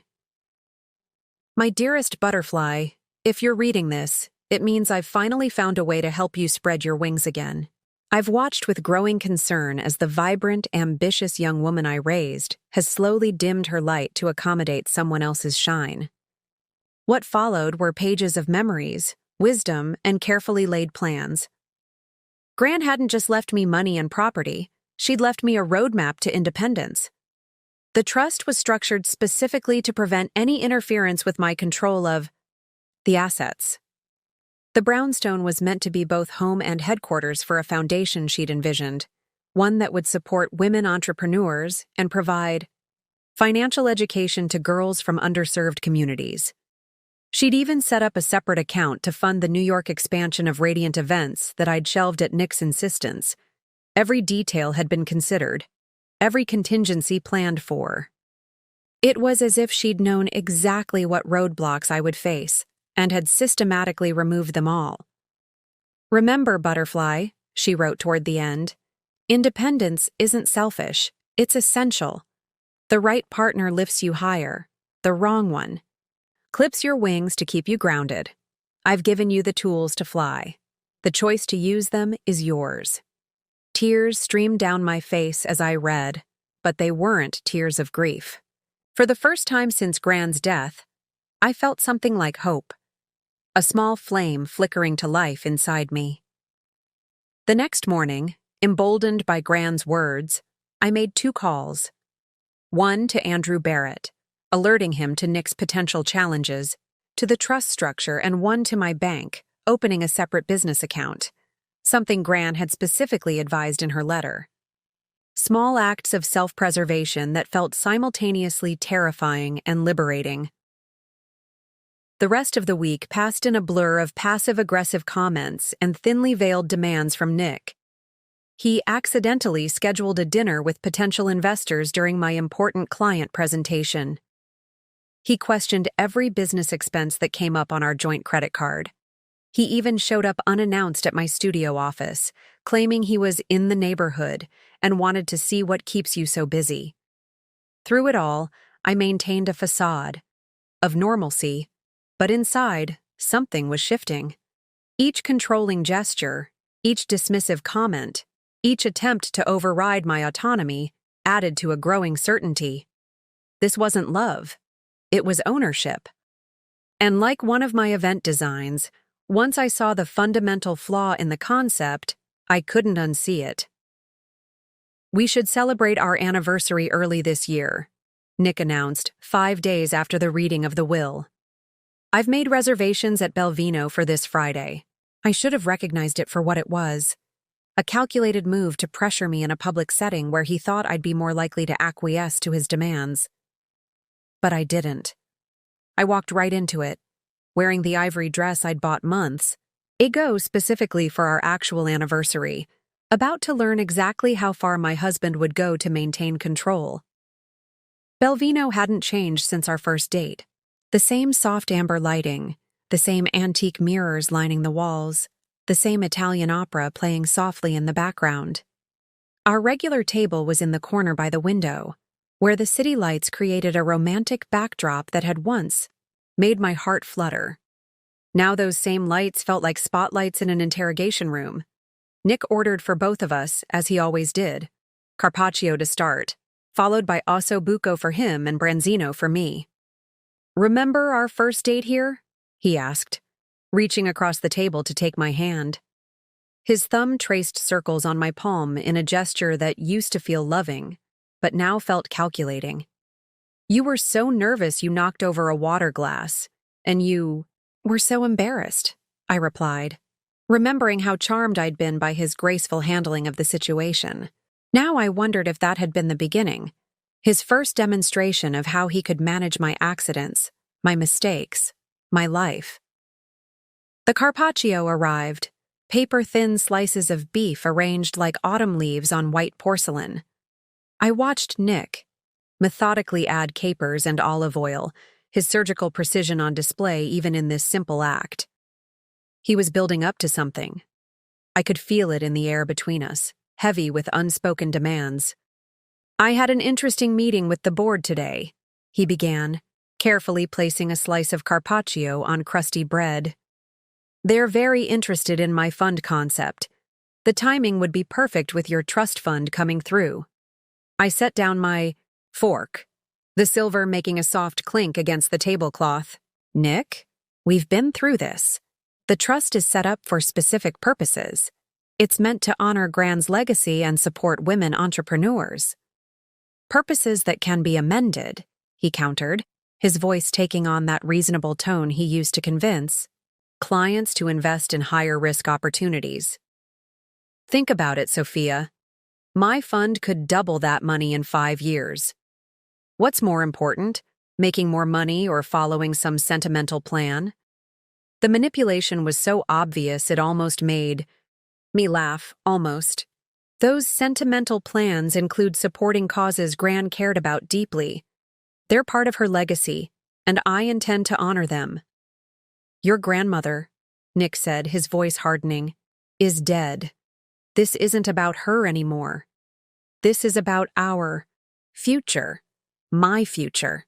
My dearest butterfly, if you're reading this, it means I've finally found a way to help you spread your wings again. I've watched with growing concern as the vibrant, ambitious young woman I raised has slowly dimmed her light to accommodate someone else's shine. What followed were pages of memories, wisdom, and carefully laid plans. Gran hadn't just left me money and property, she'd left me a roadmap to independence. The trust was structured specifically to prevent any interference with my control of the assets. The brownstone was meant to be both home and headquarters for a foundation she'd envisioned, one that would support women entrepreneurs and provide financial education to girls from underserved communities. She'd even set up a separate account to fund the New York expansion of Radiant Events that I'd shelved at Nick's insistence. Every detail had been considered, every contingency planned for. It was as if she'd known exactly what roadblocks I would face, and had systematically removed them all. "Remember, Butterfly," she wrote toward the end, "independence isn't selfish, it's essential. The right partner lifts you higher, the wrong one clips your wings to keep you grounded. I've given you the tools to fly. The choice to use them is yours." Tears streamed down my face as I read, but they weren't tears of grief. For the first time since Gran's death, I felt something like hope, a small flame flickering to life inside me. The next morning, emboldened by Gran's words, I made 2 calls. One to Andrew Barrett, alerting him to Nick's potential challenges, to the trust structure, and one to my bank, opening a separate business account, something Gran had specifically advised in her letter. Small acts of self-preservation that felt simultaneously terrifying and liberating. The rest of the week passed in a blur of passive-aggressive comments and thinly veiled demands from Nick. He accidentally scheduled a dinner with potential investors during my important client presentation. He questioned every business expense that came up on our joint credit card. He even showed up unannounced at my studio office, claiming he was in the neighborhood and wanted to see what keeps you so busy. Through it all, I maintained a facade of normalcy, but inside, something was shifting. Each controlling gesture, each dismissive comment, each attempt to override my autonomy added to a growing certainty. This wasn't love. It was ownership. And like one of my event designs, once I saw the fundamental flaw in the concept, I couldn't unsee it. "We should celebrate our anniversary early this year," Nick announced 5 days after the reading of the will. "I've made reservations at Belvino for this Friday." I should have recognized it for what it was. A calculated move to pressure me in a public setting where he thought I'd be more likely to acquiesce to his demands. But I didn't. I walked right into it, wearing the ivory dress I'd bought months ago specifically for our actual anniversary, about to learn exactly how far my husband would go to maintain control. Belvino hadn't changed since our first date. The same soft amber lighting, the same antique mirrors lining the walls, the same Italian opera playing softly in the background. Our regular table was in the corner by the window, where the city lights created a romantic backdrop that had once made my heart flutter. Now those same lights felt like spotlights in an interrogation room. Nick ordered for both of us, as he always did, carpaccio to start, followed by osso buco for him and branzino for me. "Remember our first date here?" he asked, reaching across the table to take my hand. His thumb traced circles on my palm in a gesture that used to feel loving, but now felt calculating. "You were so nervous you knocked over a water glass, and you were so embarrassed," I replied, remembering how charmed I'd been by his graceful handling of the situation. Now I wondered if that had been the beginning, his first demonstration of how he could manage my accidents, my mistakes, my life. The carpaccio arrived, paper-thin slices of beef arranged like autumn leaves on white porcelain. I watched Nick methodically add capers and olive oil, his surgical precision on display even in this simple act. He was building up to something. I could feel it in the air between us, heavy with unspoken demands. "I had an interesting meeting with the board today," he began, carefully placing a slice of carpaccio on crusty bread. "They're very interested in my fund concept. The timing would be perfect with your trust fund coming through." I set down my fork, the silver making a soft clink against the tablecloth. "Nick, we've been through this. The trust is set up for specific purposes. It's meant to honor Gran's legacy and support women entrepreneurs." "Purposes that can be amended," he countered, his voice taking on that reasonable tone he used to convince clients to invest in higher-risk opportunities. "Think about it, Sophia. My fund could double that money in 5 years. What's more important, making more money or following some sentimental plan?" The manipulation was so obvious it almost made me laugh, almost. "Those sentimental plans include supporting causes Gran cared about deeply. They're part of her legacy, and I intend to honor them." Your grandmother, Nick said, his voice hardening, is dead. This isn't about her anymore. This is about our future, my future.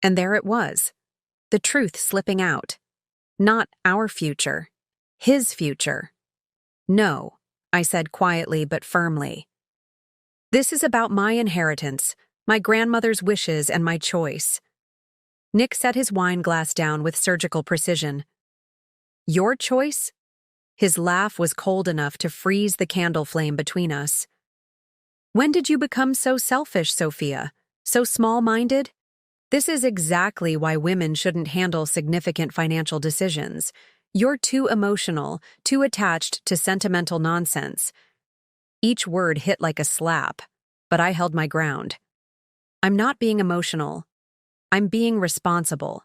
And there it was, the truth slipping out. Not our future, his future. No, I said quietly but firmly. This is about my inheritance, my grandmother's wishes, and my choice. Nick set his wine glass down with surgical precision. Your choice? His laugh was cold enough to freeze the candle flame between us. When did you become so selfish, Sophia? So small-minded? This is exactly why women shouldn't handle significant financial decisions. You're too emotional, too attached to sentimental nonsense. Each word hit like a slap, but I held my ground. I'm not being emotional. I'm being responsible.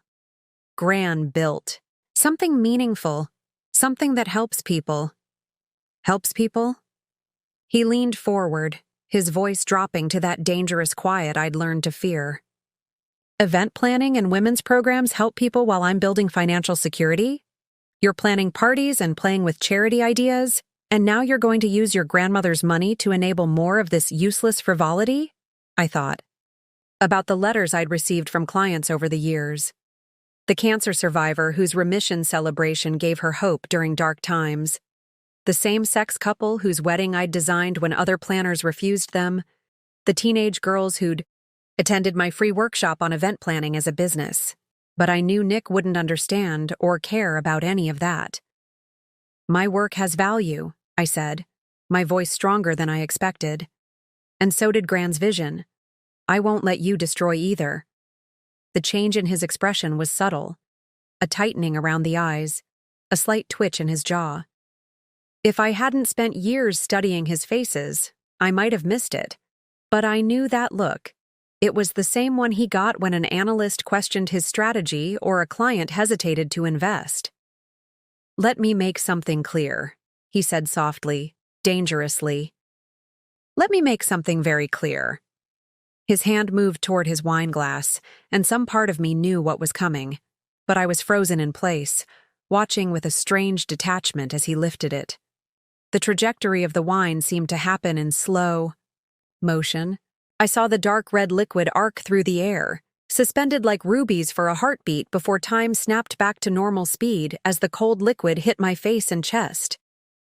Built. Something meaningful. Something that helps people. Helps people? He leaned forward, his voice dropping to that dangerous quiet I'd learned to fear. Event planning and women's programs help people while I'm building financial security? You're planning parties and playing with charity ideas, and now you're going to use your grandmother's money to enable more of this useless frivolity? I thought. About the letters I'd received from clients over the years. The cancer survivor whose remission celebration gave her hope during dark times. The same-sex couple whose wedding I'd designed when other planners refused them. The teenage girls who'd attended my free workshop on event planning as a business. But I knew Nick wouldn't understand or care about any of that. My work has value, I said, my voice stronger than I expected. And so did Gran's vision. I won't let you destroy either. The change in his expression was subtle. A tightening around the eyes, a slight twitch in his jaw. If I hadn't spent years studying his faces, I might have missed it. But I knew that look. It was the same one he got when an analyst questioned his strategy or a client hesitated to invest. Let me make something clear, he said softly, dangerously. Let me make something very clear. His hand moved toward his wine glass, and some part of me knew what was coming. But I was frozen in place, watching with a strange detachment as he lifted it. The trajectory of the wine seemed to happen in slow motion. I saw the dark red liquid arc through the air, suspended like rubies for a heartbeat before time snapped back to normal speed as the cold liquid hit my face and chest.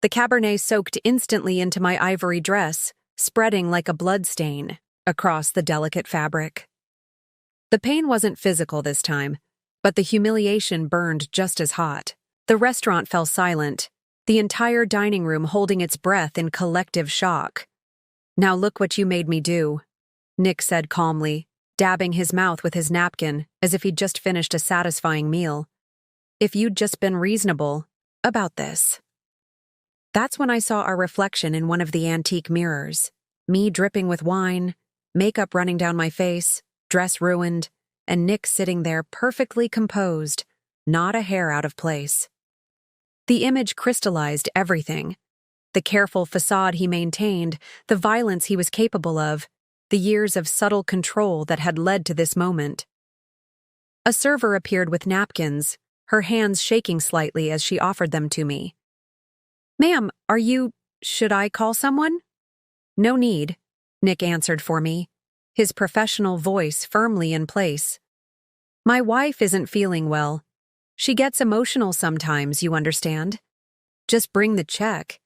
The Cabernet soaked instantly into my ivory dress, spreading like a bloodstain across the delicate fabric. The pain wasn't physical this time, but the humiliation burned just as hot. The restaurant fell silent, the entire dining room holding its breath in collective shock. Now look what you made me do, Nick said calmly, dabbing his mouth with his napkin as if he'd just finished a satisfying meal. If you'd just been reasonable about this. That's when I saw our reflection in one of the antique mirrors, me dripping with wine, makeup running down my face, dress ruined, and Nick sitting there perfectly composed, not a hair out of place. The image crystallized everything. The careful facade he maintained, the violence he was capable of, the years of subtle control that had led to this moment. A server appeared with napkins, her hands shaking slightly as she offered them to me. Ma'am, should I call someone? No need, Nick answered for me, his professional voice firmly in place. My wife isn't feeling well. She gets emotional sometimes, you understand. Just bring the check.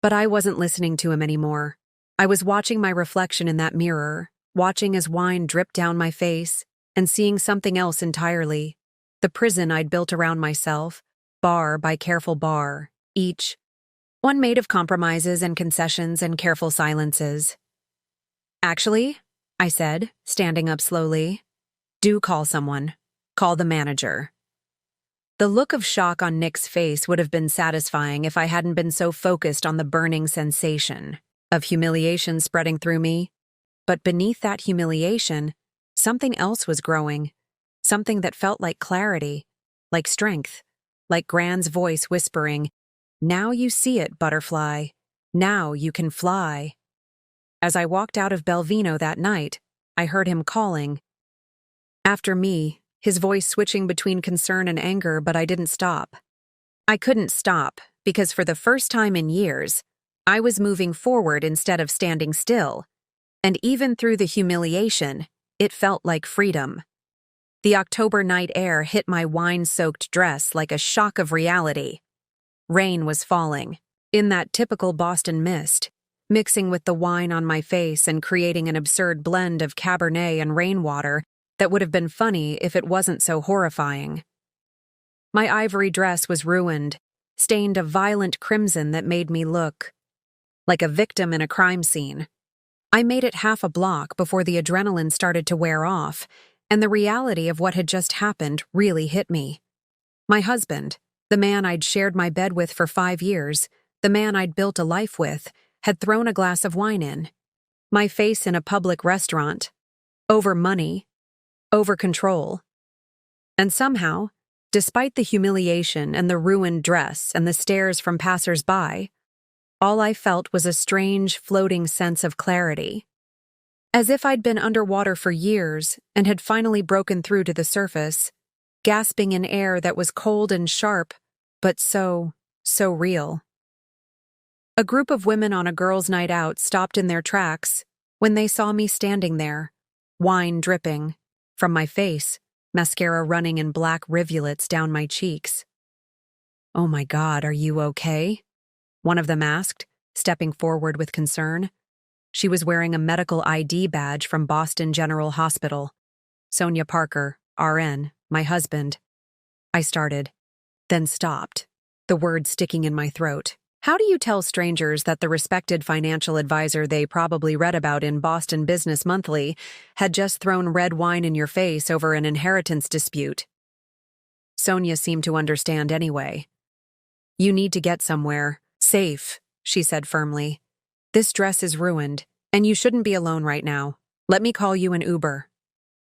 But I wasn't listening to him anymore. I was watching my reflection in that mirror, watching as wine dripped down my face, and seeing something else entirely. The prison I'd built around myself, bar by careful bar, each one made of compromises and concessions and careful silences. Actually, I said, standing up slowly, do call someone. Call the manager. The look of shock on Nick's face would have been satisfying if I hadn't been so focused on the burning sensation of humiliation spreading through me. But beneath that humiliation, something else was growing. Something that felt like clarity, like strength, like Gran's voice whispering, "Now you see it, butterfly. Now you can fly." As I walked out of Belvino that night, I heard him calling. After me, his voice switching between concern and anger, but I didn't stop. I couldn't stop, because for the first time in years, I was moving forward instead of standing still, and even through the humiliation, it felt like freedom. The October night air hit my wine-soaked dress like a shock of reality. Rain was falling, in that typical Boston mist, mixing with the wine on my face and creating an absurd blend of Cabernet and rainwater that would have been funny if it wasn't so horrifying. My ivory dress was ruined, stained a violent crimson that made me look like a victim in a crime scene. I made it half a block before the adrenaline started to wear off, and the reality of what had just happened really hit me. My husband, the man I'd shared my bed with for 5 years, the man I'd built a life with, had thrown a glass of wine in. My face in a public restaurant. Over money. Over control. And somehow, despite the humiliation and the ruined dress and the stares from passers-by, all I felt was a strange, floating sense of clarity. As if I'd been underwater for years and had finally broken through to the surface, gasping in air that was cold and sharp, but so real. A group of women on a girls' night out stopped in their tracks when they saw me standing there, wine dripping from my face, mascara running in black rivulets down my cheeks. "Oh my God, are you okay?" one of them asked, stepping forward with concern. She was wearing a medical ID badge from Boston General Hospital. "Sonia Parker, RN, my husband." I started, then stopped, the words sticking in my throat. How do you tell strangers that the respected financial advisor they probably read about in Boston Business Monthly had just thrown red wine in your face over an inheritance dispute? Sonia seemed to understand anyway. "You need to get somewhere. Safe," she said firmly. "This dress is ruined, and you shouldn't be alone right now. Let me call you an Uber."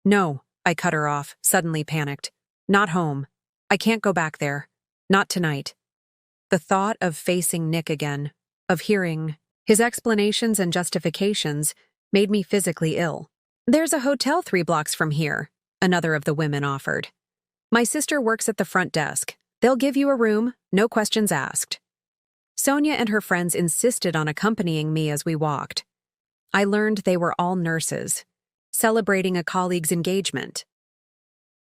"No," I cut her off, suddenly panicked. "Not home. I can't go back there. Not tonight." The thought of facing Nick again, of hearing his explanations and justifications, made me physically ill. "There's a hotel 3 blocks from here," another of the women offered. "My sister works at the front desk. They'll give you a room, no questions asked." Sonia and her friends insisted on accompanying me as we walked. I learned they were all nurses, celebrating a colleague's engagement.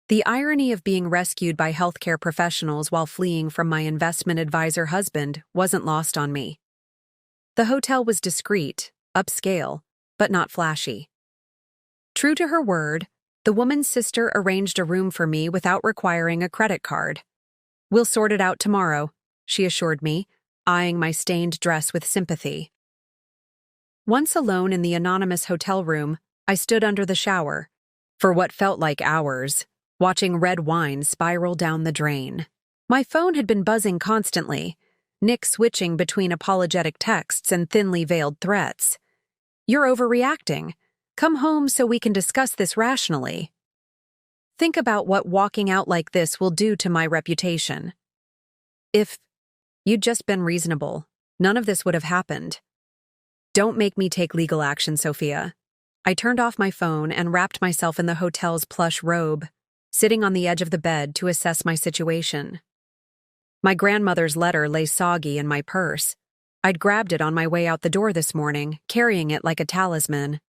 The irony of being rescued by healthcare professionals while fleeing from my investment advisor husband wasn't lost on me. The hotel was discreet, upscale, but not flashy. True to her word, the woman's sister arranged a room for me without requiring a credit card. "We'll sort it out tomorrow," she assured me, eyeing my stained dress with sympathy. Once alone in the anonymous hotel room, I stood under the shower, for what felt like hours, watching red wine spiral down the drain. My phone had been buzzing constantly, Nick switching between apologetic texts and thinly veiled threats. "You're overreacting. Come home so we can discuss this rationally. Think about what walking out like this will do to my reputation. If you'd just been reasonable, none of this would have happened." "Don't make me take legal action, Sophia." I turned off my phone and wrapped myself in the hotel's plush robe, sitting on the edge of the bed to assess my situation. My grandmother's letter lay soggy in my purse. I'd grabbed it on my way out the door this morning, carrying it like a talisman.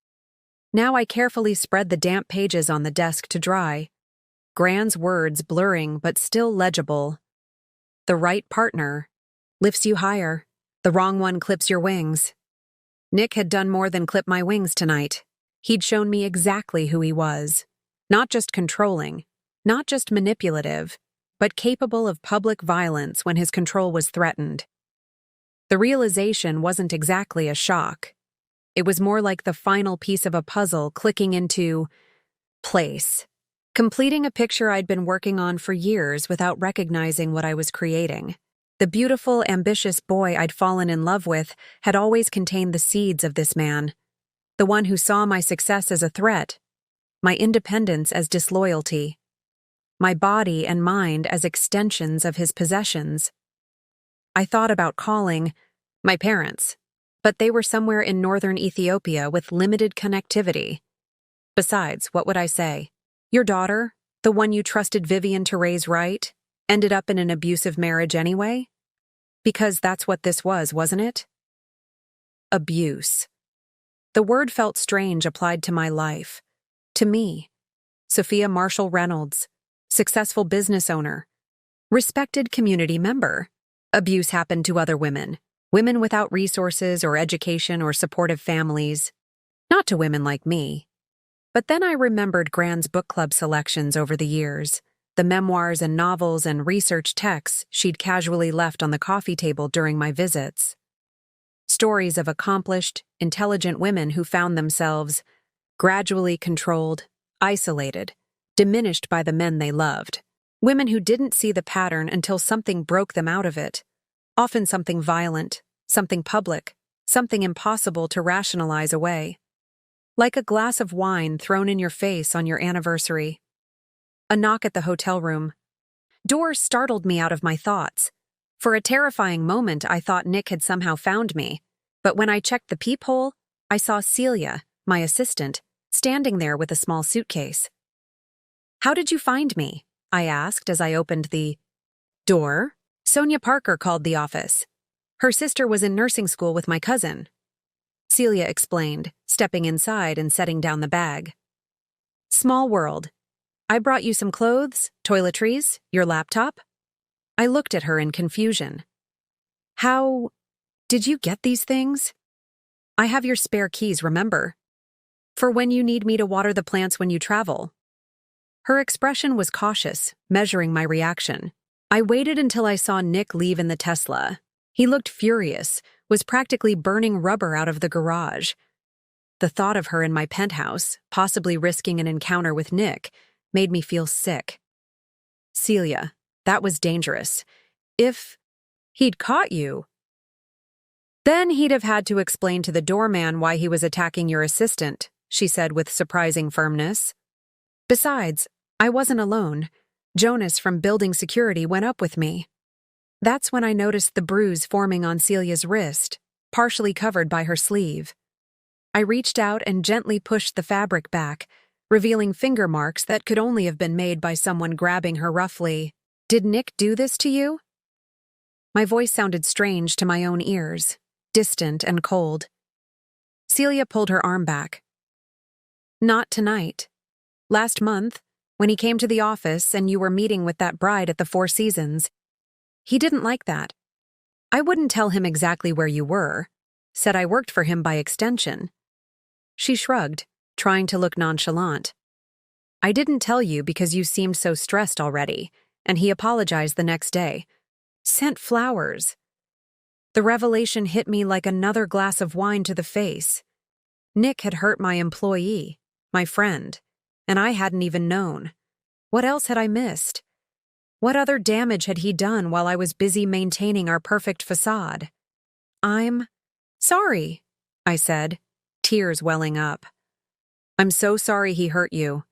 Now I carefully spread the damp pages on the desk to dry. Gran's words blurring but still legible. "The right partner lifts you higher. The wrong one clips your wings." Nick had done more than clip my wings tonight. He'd shown me exactly who he was. Not just controlling, not just manipulative, but capable of public violence when his control was threatened. The realization wasn't exactly a shock. It was more like the final piece of a puzzle clicking into place, completing a picture I'd been working on for years without recognizing what I was creating. The beautiful, ambitious boy I'd fallen in love with had always contained the seeds of this man, the one who saw my success as a threat, my independence as disloyalty, my body and mind as extensions of his possessions. I thought about calling my parents, but they were somewhere in northern Ethiopia with limited connectivity. Besides, what would I say? "Your daughter? The one you trusted Vivian to raise right, ended up in an abusive marriage anyway? Because that's what this was, wasn't it? Abuse. The word felt strange applied to my life. To me, Sophia Marshall Reynolds, successful business owner, respected community member. Abuse happened to other women, women without resources or education or supportive families, not to women like me. But then I remembered Gran's book club selections over the years, the memoirs and novels and research texts she'd casually left on the coffee table during my visits. Stories of accomplished, intelligent women who found themselves gradually controlled, isolated, diminished by the men they loved. Women who didn't see the pattern until something broke them out of it. Often something violent, something public, something impossible to rationalize away. Like a glass of wine thrown in your face on your anniversary. A knock at the hotel room. Door startled me out of my thoughts. For a terrifying moment, I thought Nick had somehow found me. But when I checked the peephole, I saw Celia, my assistant, standing there with a small suitcase. "How did you find me?" I asked as I opened the door. "Sonia Parker called the office. Her sister was in nursing school with my cousin," Celia explained, stepping inside and setting down the bag. "Small world. I brought you some clothes, toiletries, your laptop." I looked at her in confusion. "How did you get these things?" "I have your spare keys, remember? For when you need me to water the plants when you travel." Her expression was cautious, measuring my reaction. I waited until I saw Nick leave in the Tesla. He looked furious, was practically burning rubber out of the garage. The thought of her in my penthouse, possibly risking an encounter with Nick, made me feel sick. "Celia, that was dangerous. If he'd caught you, then he'd have had to explain to the doorman why he was attacking your assistant," she said with surprising firmness. "Besides, I wasn't alone. Jonas from building security went up with me." That's when I noticed the bruise forming on Celia's wrist, partially covered by her sleeve. I reached out and gently pushed the fabric back, revealing finger marks that could only have been made by someone grabbing her roughly. "Did Nick do this to you?" My voice sounded strange to my own ears, distant and cold. Celia pulled her arm back. "Not tonight. Last month, when he came to the office and you were meeting with that bride at the Four Seasons, he didn't like that. I wouldn't tell him exactly where you were, said I worked for him by extension." She shrugged, trying to look nonchalant. "I didn't tell you because you seemed so stressed already, and he apologized the next day. Sent flowers." The revelation hit me like another glass of wine to the face. Nick had hurt my employee, my friend, and I hadn't even known. What else had I missed? What other damage had he done while I was busy maintaining our perfect facade? "I'm sorry," I said, tears welling up. "I'm so sorry he hurt you,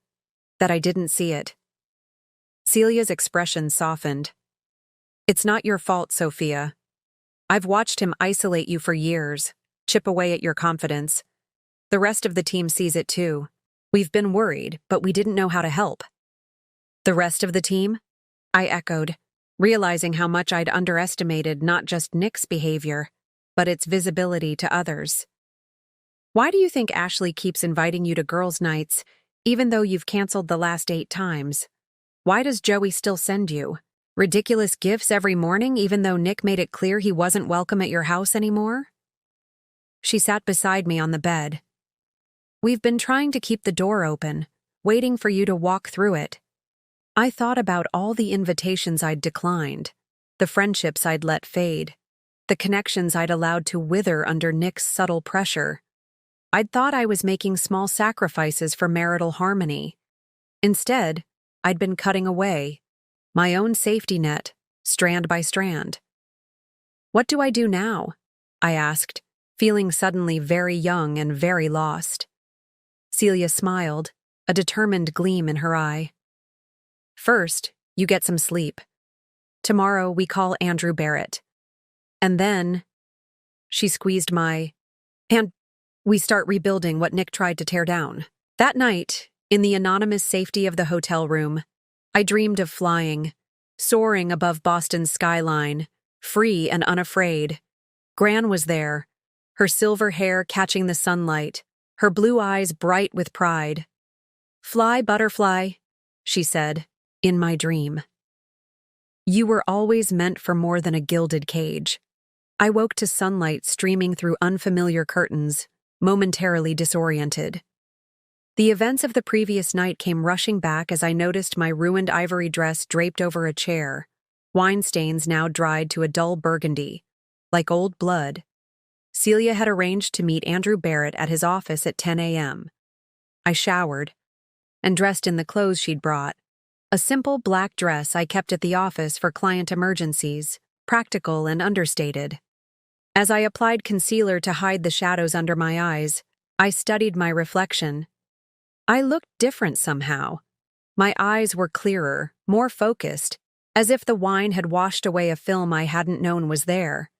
that I didn't see it." Celia's expression softened. "It's not your fault, Sophia. I've watched him isolate you for years, chip away at your confidence. The rest of the team sees it too. We've been worried, but we didn't know how to help." "The rest of the team?" I echoed, realizing how much I'd underestimated not just Nick's behavior, but its visibility to others. "Why do you think Ashley keeps inviting you to girls' nights, even though you've canceled the last 8 times? Why does Joey still send you ridiculous gifts every morning, even though Nick made it clear he wasn't welcome at your house anymore?" She sat beside me on the bed. "We've been trying to keep the door open, waiting for you to walk through it." I thought about all the invitations I'd declined, the friendships I'd let fade, the connections I'd allowed to wither under Nick's subtle pressure. I'd thought I was making small sacrifices for marital harmony. Instead, I'd been cutting away, my own safety net, strand by strand. "What do I do now?" I asked, feeling suddenly very young and very lost. Celia smiled, a determined gleam in her eye. "First, you get some sleep. Tomorrow we call Andrew Barrett. And then," she squeezed my hand, "we start rebuilding what Nick tried to tear down." That night, in the anonymous safety of the hotel room, I dreamed of flying, soaring above Boston's skyline, free and unafraid. Gran was there, her silver hair catching the sunlight, her blue eyes bright with pride. "Fly, butterfly," she said, in my dream. "You were always meant for more than a gilded cage." I woke to sunlight streaming through unfamiliar curtains, momentarily disoriented. The events of the previous night came rushing back as I noticed my ruined ivory dress draped over a chair, wine stains now dried to a dull burgundy, like old blood. Celia had arranged to meet Andrew Barrett at his office at 10 a.m. I showered and dressed in the clothes she'd brought, a simple black dress I kept at the office for client emergencies, practical and understated. As I applied concealer to hide the shadows under my eyes, I studied my reflection. I looked different somehow. My eyes were clearer, more focused, as if the wine had washed away a film I hadn't known was there.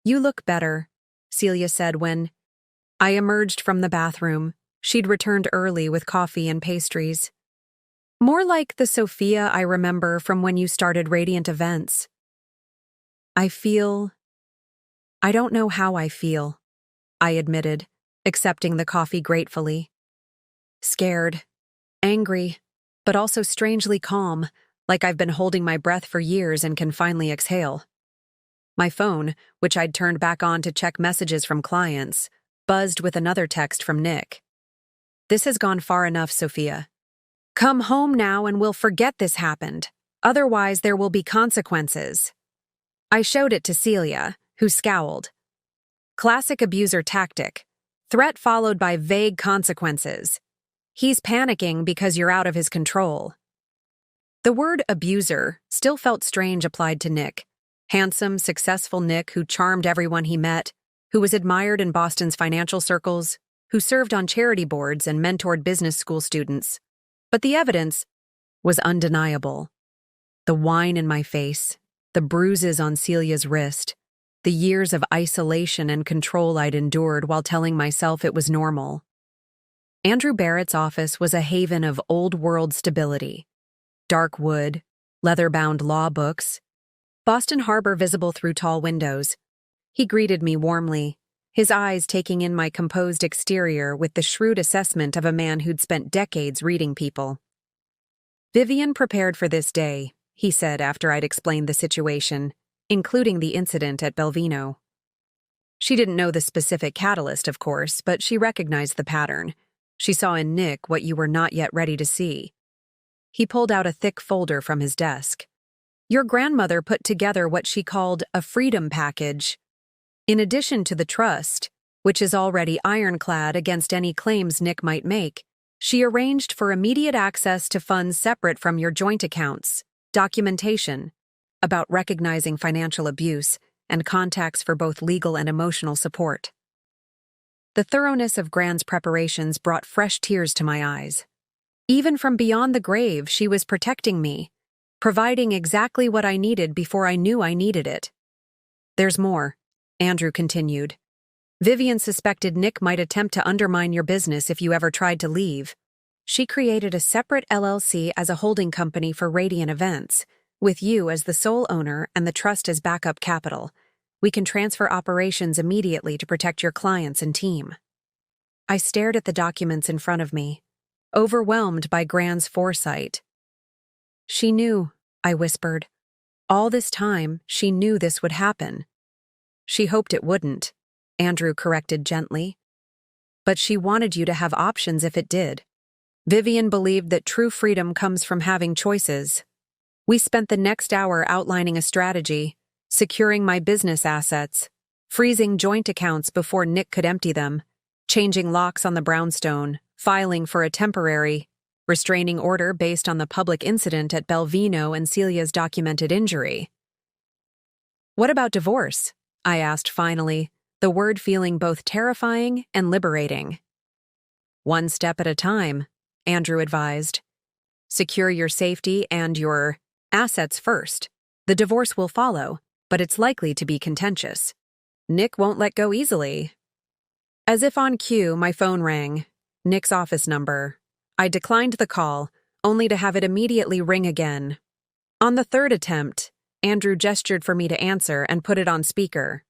"You look better," Celia said when I emerged from the bathroom. She'd returned early with coffee and pastries. "More like the Sophia I remember from when you started Radiant Events." I don't know how I feel," I admitted, accepting the coffee gratefully. "Scared, angry, but also strangely calm, like I've been holding my breath for years and can finally exhale." My phone, which I'd turned back on to check messages from clients, buzzed with another text from Nick. "This has gone far enough, Sophia. Come home now and we'll forget this happened. Otherwise, there will be consequences." I showed it to Celia, who scowled. Classic abuser tactic. Threat followed by vague consequences. He's panicking because you're out of his control. The word abuser still felt strange applied to Nick. Handsome, successful Nick who charmed everyone he met, who was admired in Boston's financial circles, who served on charity boards and mentored business school students. But the evidence was undeniable. The wine in my face, the bruises on Celia's wrist, the years of isolation and control I'd endured while telling myself it was normal. Andrew Barrett's office was a haven of old-world stability. Dark wood, leather-bound law books, Boston Harbor visible through tall windows. He greeted me warmly, his eyes taking in my composed exterior with the shrewd assessment of a man who'd spent decades reading people. "Vivian prepared for this day," he said after I'd explained the situation, including the incident at Belvino. She didn't know the specific catalyst, of course, but she recognized the pattern. She saw in Nick what you were not yet ready to see. He pulled out a thick folder from his desk. "Your grandmother put together what she called a freedom package. In addition to the trust, which is already ironclad against any claims Nick might make, she arranged for immediate access to funds separate from your joint accounts, documentation about recognizing financial abuse, and contacts for both legal and emotional support." The thoroughness of Gran's preparations brought fresh tears to my eyes. Even from beyond the grave, she was protecting me, providing exactly what I needed before I knew I needed it. "There's more," Andrew continued. "Vivian suspected Nick might attempt to undermine your business if you ever tried to leave. She created a separate LLC as a holding company for Radiant Events, with you as the sole owner and the trust as backup capital. We can transfer operations immediately to protect your clients and team." I stared at the documents in front of me, overwhelmed by Gran's foresight. "She knew," I whispered. "All this time, she knew this would happen." "She hoped it wouldn't," Andrew corrected gently. "But she wanted you to have options if it did. Vivian believed that true freedom comes from having choices." We spent the next hour outlining a strategy, securing my business assets, freezing joint accounts before Nick could empty them, changing locks on the brownstone, filing for a temporary restraining order based on the public incident at Belvino and Celia's documented injury. "What about divorce?" I asked finally, the word feeling both terrifying and liberating. "One step at a time," Andrew advised. "Secure your safety and your assets first. The divorce will follow, but it's likely to be contentious. Nick won't let go easily." As if on cue, my phone rang. Nick's office number. I declined the call, only to have it immediately ring again. On the third attempt, Andrew gestured for me to answer and put it on speaker.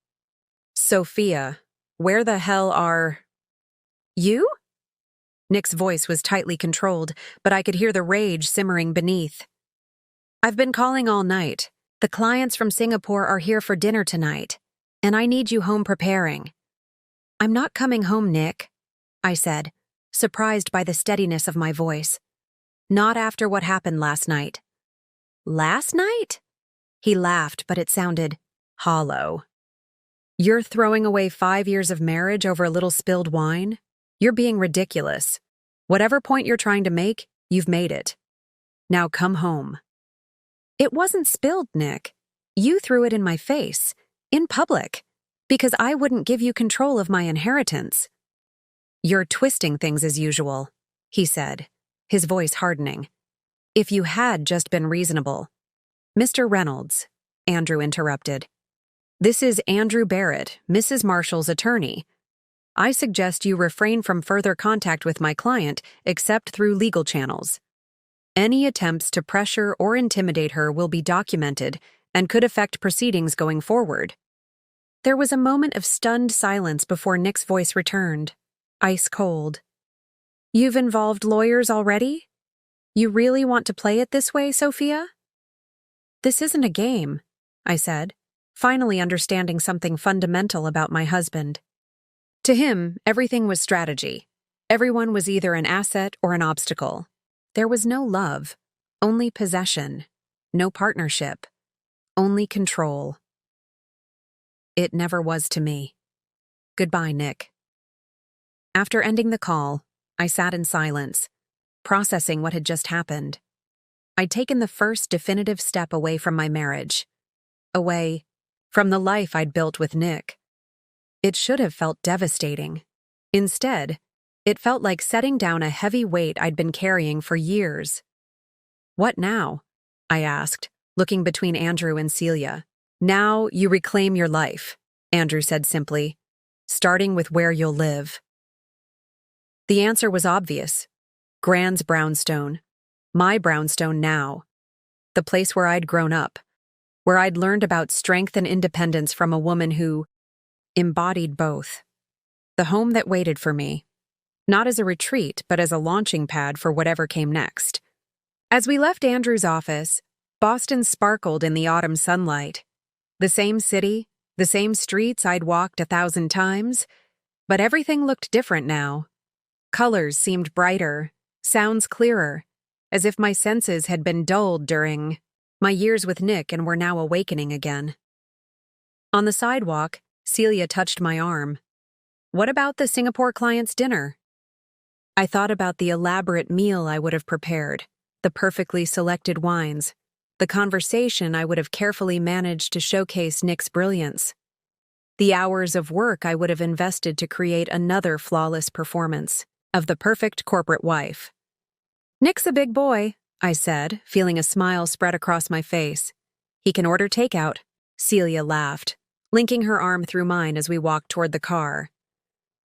"Sophia, where the hell are you?" Nick's voice was tightly controlled, but I could hear the rage simmering beneath. "I've been calling all night. The clients from Singapore are here for dinner tonight, and I need you home preparing." "I'm not coming home, Nick," I said, surprised by the steadiness of my voice. "Not after what happened last night." "Last night?" He laughed, but it sounded hollow. "You're throwing away 5 years of marriage over a little spilled wine? You're being ridiculous. Whatever point you're trying to make, you've made it. Now come home." "It wasn't spilled, Nick. You threw it in my face, in public, because I wouldn't give you control of my inheritance." "You're twisting things as usual," he said, his voice hardening. "If you had just been reasonable." "Mr. Reynolds," Andrew interrupted. "This is Andrew Barrett, Mrs. Marshall's attorney. I suggest you refrain from further contact with my client except through legal channels. Any attempts to pressure or intimidate her will be documented and could affect proceedings going forward." There was a moment of stunned silence before Nick's voice returned, ice cold. "You've involved lawyers already? You really want to play it this way, Sophia?" "This isn't a game," I said, finally understanding something fundamental about my husband. To him, everything was strategy. Everyone was either an asset or an obstacle. There was no love, only possession, no partnership, only control. It never was to me. Goodbye, Nick. After ending the call, I sat in silence, processing what had just happened. I'd taken the first definitive step away from my marriage, away from the life I'd built with Nick. It should have felt devastating. Instead, it felt like setting down a heavy weight I'd been carrying for years. "What now?" I asked, looking between Andrew and Celia. "Now you reclaim your life," Andrew said simply, "starting with where you'll live." The answer was obvious. Gran's brownstone. My brownstone now. The place where I'd grown up, where I'd learned about strength and independence from a woman who embodied both. The home that waited for me, not as a retreat, but as a launching pad for whatever came next. As we left Andrew's office, Boston sparkled in the autumn sunlight. The same city, the same streets I'd walked 1,000 times, but everything looked different now. Colors seemed brighter, sounds clearer, as if my senses had been dulled during my years with Nick and were now awakening again. On the sidewalk, Celia touched my arm. "What about the Singapore client's dinner?" I thought about the elaborate meal I would have prepared, the perfectly selected wines, the conversation I would have carefully managed to showcase Nick's brilliance, the hours of work I would have invested to create another flawless performance of the perfect corporate wife. "Nick's a big boy," I said, feeling a smile spread across my face. "He can order takeout." Celia laughed, linking her arm through mine as we walked toward the car.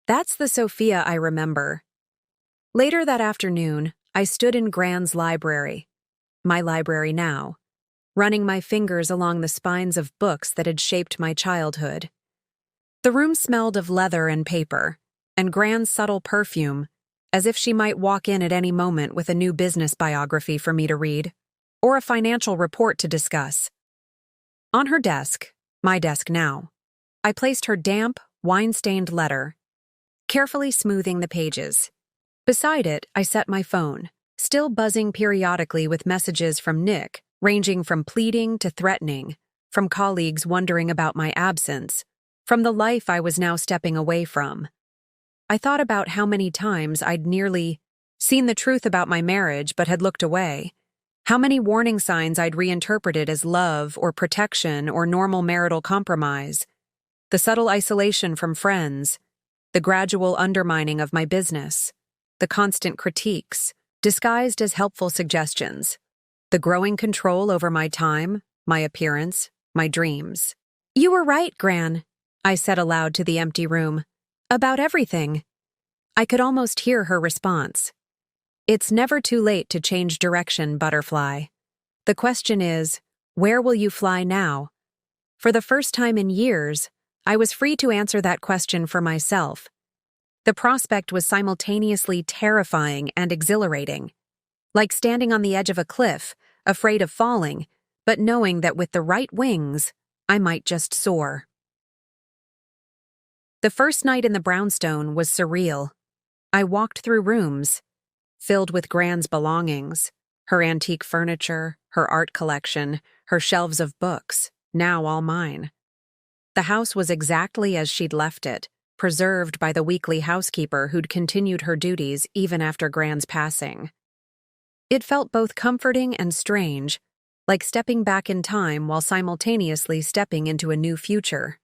That's the Sophia I remember. Later that afternoon, I stood in Gran's library, my library now, running my fingers along the spines of books that had shaped my childhood. The room smelled of leather and paper, and Gran's subtle perfume, as if she might walk in at any moment with a new business biography for me to read, or a financial report to discuss. On her desk, my desk now, I placed her damp, wine-stained letter, carefully smoothing the pages. Beside it, I set my phone, still buzzing periodically with messages from Nick, ranging from pleading to threatening, from colleagues wondering about my absence, from the life I was now stepping away from. I thought about how many times I'd nearly seen the truth about my marriage but had looked away, how many warning signs I'd reinterpreted as love or protection or normal marital compromise, the subtle isolation from friends, the gradual undermining of my business, the constant critiques, disguised as helpful suggestions, the growing control over my time, my appearance, my dreams. "You were right, Gran," I said aloud to the empty room. "About everything." I could almost hear her response. It's never too late to change direction, butterfly. The question is, where will you fly now? For the first time in years, I was free to answer that question for myself. The prospect was simultaneously terrifying and exhilarating, like standing on the edge of a cliff, afraid of falling, but knowing that with the right wings, I might just soar. The first night in the brownstone was surreal. I walked through rooms filled with Gran's belongings, her antique furniture, her art collection, her shelves of books, now all mine. The house was exactly as she'd left it, preserved by the weekly housekeeper who'd continued her duties even after Gran's passing. It felt both comforting and strange, like stepping back in time while simultaneously stepping into a new future.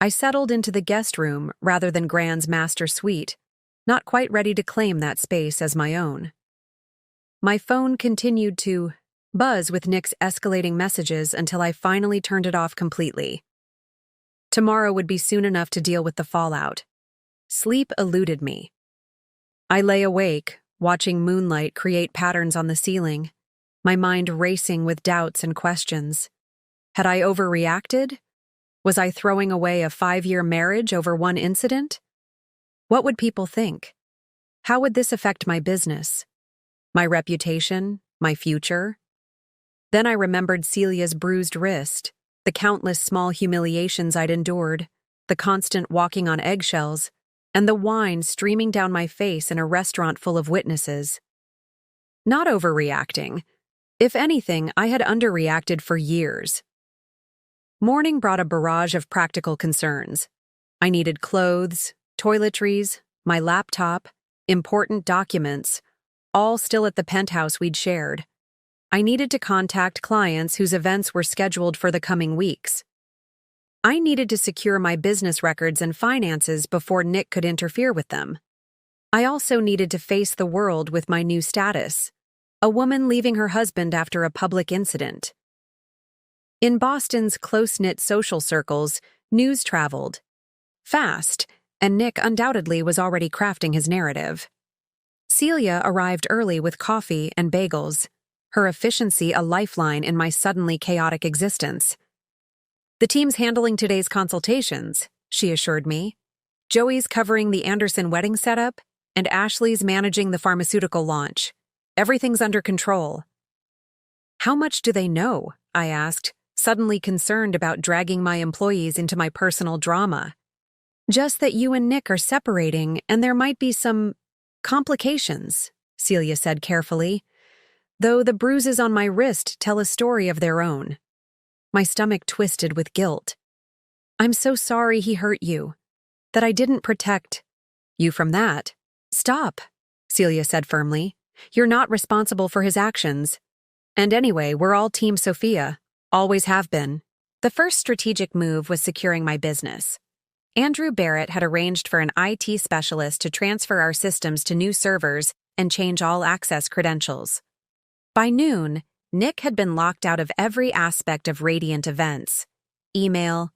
I settled into the guest room rather than Gran's master suite, not quite ready to claim that space as my own. My phone continued to buzz with Nick's escalating messages until I finally turned it off completely. Tomorrow would be soon enough to deal with the fallout. Sleep eluded me. I lay awake, watching moonlight create patterns on the ceiling, my mind racing with doubts and questions. Had I overreacted? Was I throwing away a 5-year marriage over one incident? What would people think? How would this affect my business? My reputation? My future? Then I remembered Celia's bruised wrist, the countless small humiliations I'd endured, the constant walking on eggshells, and the wine streaming down my face in a restaurant full of witnesses. Not overreacting. If anything, I had underreacted for years. Morning brought a barrage of practical concerns. I needed clothes, toiletries, my laptop, important documents, all still at the penthouse we'd shared. I needed to contact clients whose events were scheduled for the coming weeks. I needed to secure my business records and finances before Nick could interfere with them. I also needed to face the world with my new status, a woman leaving her husband after a public incident. In Boston's close-knit social circles, news traveled fast, and Nick undoubtedly was already crafting his narrative. Celia arrived early with coffee and bagels, her efficiency a lifeline in my suddenly chaotic existence. "The team's handling today's consultations," she assured me. "Joey's covering the Anderson wedding setup, and Ashley's managing the pharmaceutical launch. Everything's under control." "How much do they know?" I asked, suddenly concerned about dragging my employees into my personal drama. "Just that you and Nick are separating, and there might be some complications," Celia said carefully, "though the bruises on my wrist tell a story of their own." My stomach twisted with guilt. "I'm so sorry he hurt you, that I didn't protect you from that." "Stop," Celia said firmly. "You're not responsible for his actions. And anyway, we're all Team Sophia, always have been." The first strategic move was securing my business. Andrew Barrett had arranged for an IT specialist to transfer our systems to new servers and change all access credentials. By noon, Nick had been locked out of every aspect of Radiant events: email,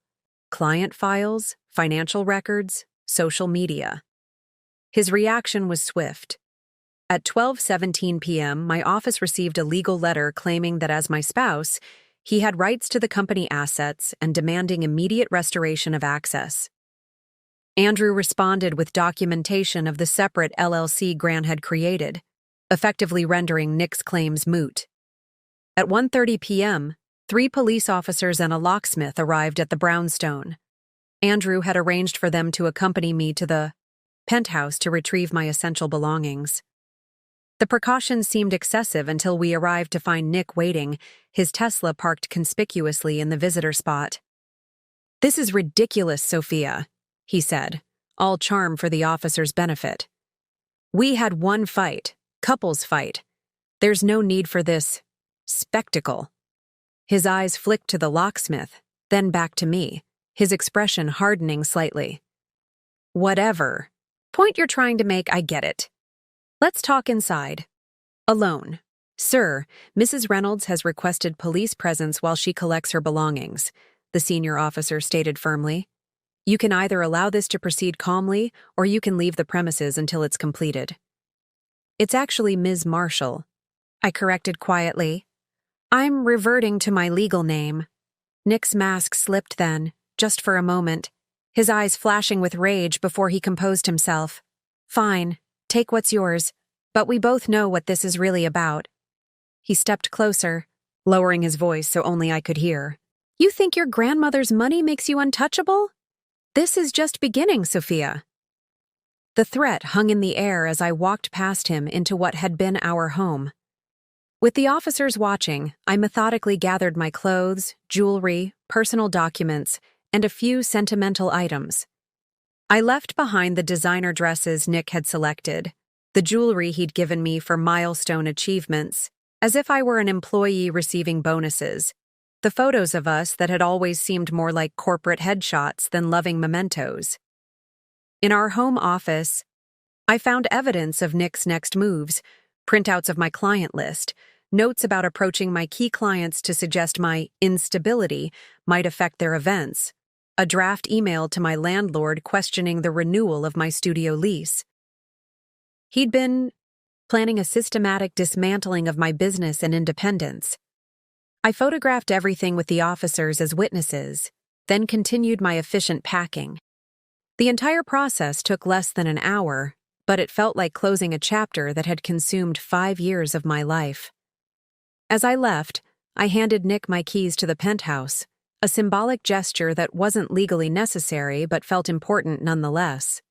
client files, financial records, social media. His reaction was swift. At 12:17 p.m., my office received a legal letter claiming that as my spouse, he had rights to the company assets and demanding immediate restoration of access. Andrew responded with documentation of the separate LLC Gran had created, effectively rendering Nick's claims moot. At 1:30 p.m., 3 police officers and a locksmith arrived at the brownstone. Andrew had arranged for them to accompany me to the penthouse to retrieve my essential belongings. The precautions seemed excessive until we arrived to find Nick waiting, his Tesla parked conspicuously in the visitor spot. "This is ridiculous, Sophia," he said, all charm for the officer's benefit. "We had one fight, couples fight. There's no need for this spectacle." His eyes flicked to the locksmith, then back to me, his expression hardening slightly. "Whatever point you're trying to make, I get it. Let's talk inside. Alone. Sir, Mrs. Reynolds has requested police presence while she collects her belongings," the senior officer stated firmly. "You can either allow this to proceed calmly, or you can leave the premises until it's completed." It's actually Ms. Marshall, I corrected quietly. I'm reverting to my legal name. Nick's mask slipped then, just for a moment, his eyes flashing with rage before he composed himself. Fine, take what's yours, but we both know what this is really about. He stepped closer, lowering his voice so only I could hear. You think your grandmother's money makes you untouchable? This is just beginning, Sophia. The threat hung in the air as I walked past him into what had been our home. With the officers watching, I methodically gathered my clothes, jewelry, personal documents, and a few sentimental items. I left behind the designer dresses Nick had selected, the jewelry he'd given me for milestone achievements, as if I were an employee receiving bonuses, the photos of us that had always seemed more like corporate headshots than loving mementos. In our home office, I found evidence of Nick's next moves, printouts of my client list, notes about approaching my key clients to suggest my instability might affect their events, a draft email to my landlord questioning the renewal of my studio lease. He'd been planning a systematic dismantling of my business and independence. I photographed everything with the officers as witnesses, then continued my efficient packing. The entire process took less than an hour, but it felt like closing a chapter that had consumed 5 years of my life. As I left, I handed Nick my keys to the penthouse, a symbolic gesture that wasn't legally necessary but felt important nonetheless.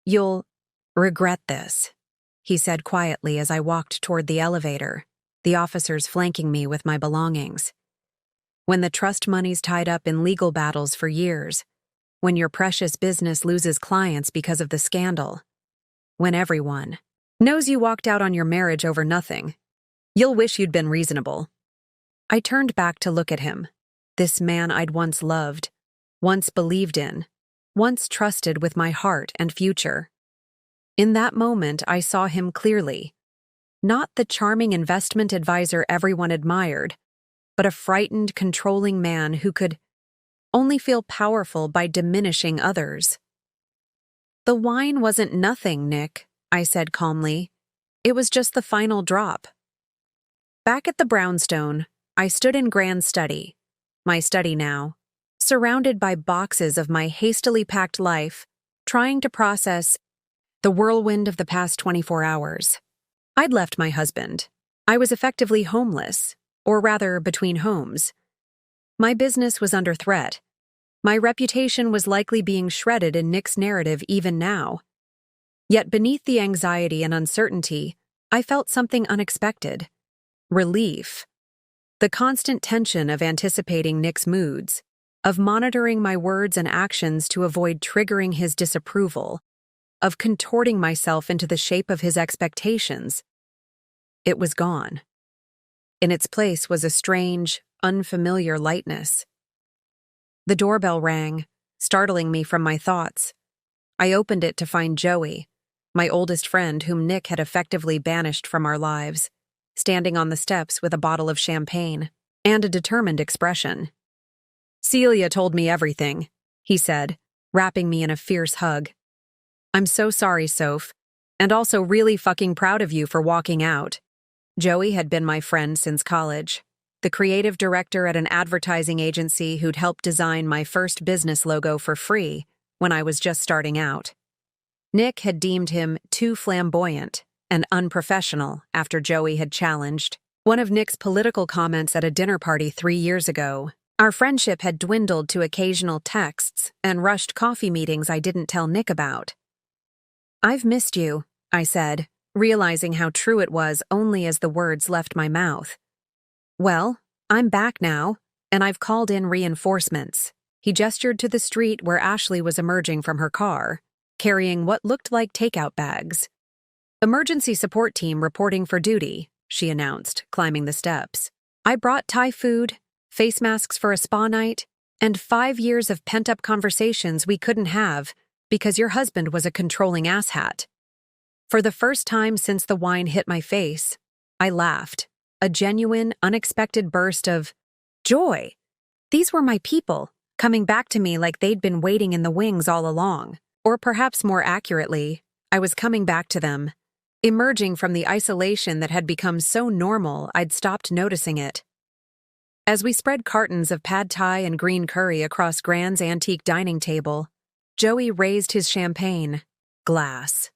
You'll regret this, he said quietly as I walked toward the elevator, the officers flanking me with my belongings. When the trust money's tied up in legal battles for years, when your precious business loses clients because of the scandal, when everyone knows you walked out on your marriage over nothing, you'll wish you'd been reasonable. I turned back to look at him, this man I'd once loved, once believed in, once trusted with my heart and future. In that moment, I saw him clearly. Not the charming investment advisor everyone admired, but a frightened, controlling man who could only feel powerful by diminishing others. The wine wasn't nothing, Nick, I said calmly. It was just the final drop. Back at the brownstone, I stood in grand study, my study now, surrounded by boxes of my hastily packed life, trying to process the whirlwind of the past 24 hours. I'd left my husband. I was effectively homeless, or rather between homes. My business was under threat. My reputation was likely being shredded in Nick's narrative even now. Yet beneath the anxiety and uncertainty, I felt something unexpected. Relief. The constant tension of anticipating Nick's moods, of monitoring my words and actions to avoid triggering his disapproval, of contorting myself into the shape of his expectations. It was gone. In its place was a strange, unfamiliar lightness. The doorbell rang, startling me from my thoughts. I opened it to find Joey, my oldest friend whom Nick had effectively banished from our lives, standing on the steps with a bottle of champagne and a determined expression. Celia told me everything, he said, wrapping me in a fierce hug. I'm so sorry, Soph, and also really fucking proud of you for walking out. Joey had been my friend since college, the creative director at an advertising agency who'd helped design my first business logo for free when I was just starting out. Nick had deemed him too flamboyant and unprofessional after Joey had challenged one of Nick's political comments at a dinner party 3 years ago. Our friendship had dwindled to occasional texts and rushed coffee meetings I didn't tell Nick about. I've missed you, I said, realizing how true it was only as the words left my mouth. Well, I'm back now, and I've called in reinforcements. He gestured to the street where Ashley was emerging from her car, carrying what looked like takeout bags. Emergency support team reporting for duty, she announced, climbing the steps. I brought Thai food, face masks for a spa night, and 5 years of pent-up conversations we couldn't have because your husband was a controlling asshat. For the first time since the wine hit my face, I laughed, a genuine, unexpected burst of joy. These were my people, coming back to me like they'd been waiting in the wings all along. Or perhaps more accurately, I was coming back to them, emerging from the isolation that had become so normal I'd stopped noticing it. As we spread cartons of pad thai and green curry across Grand's antique dining table, Joey raised his champagne glass.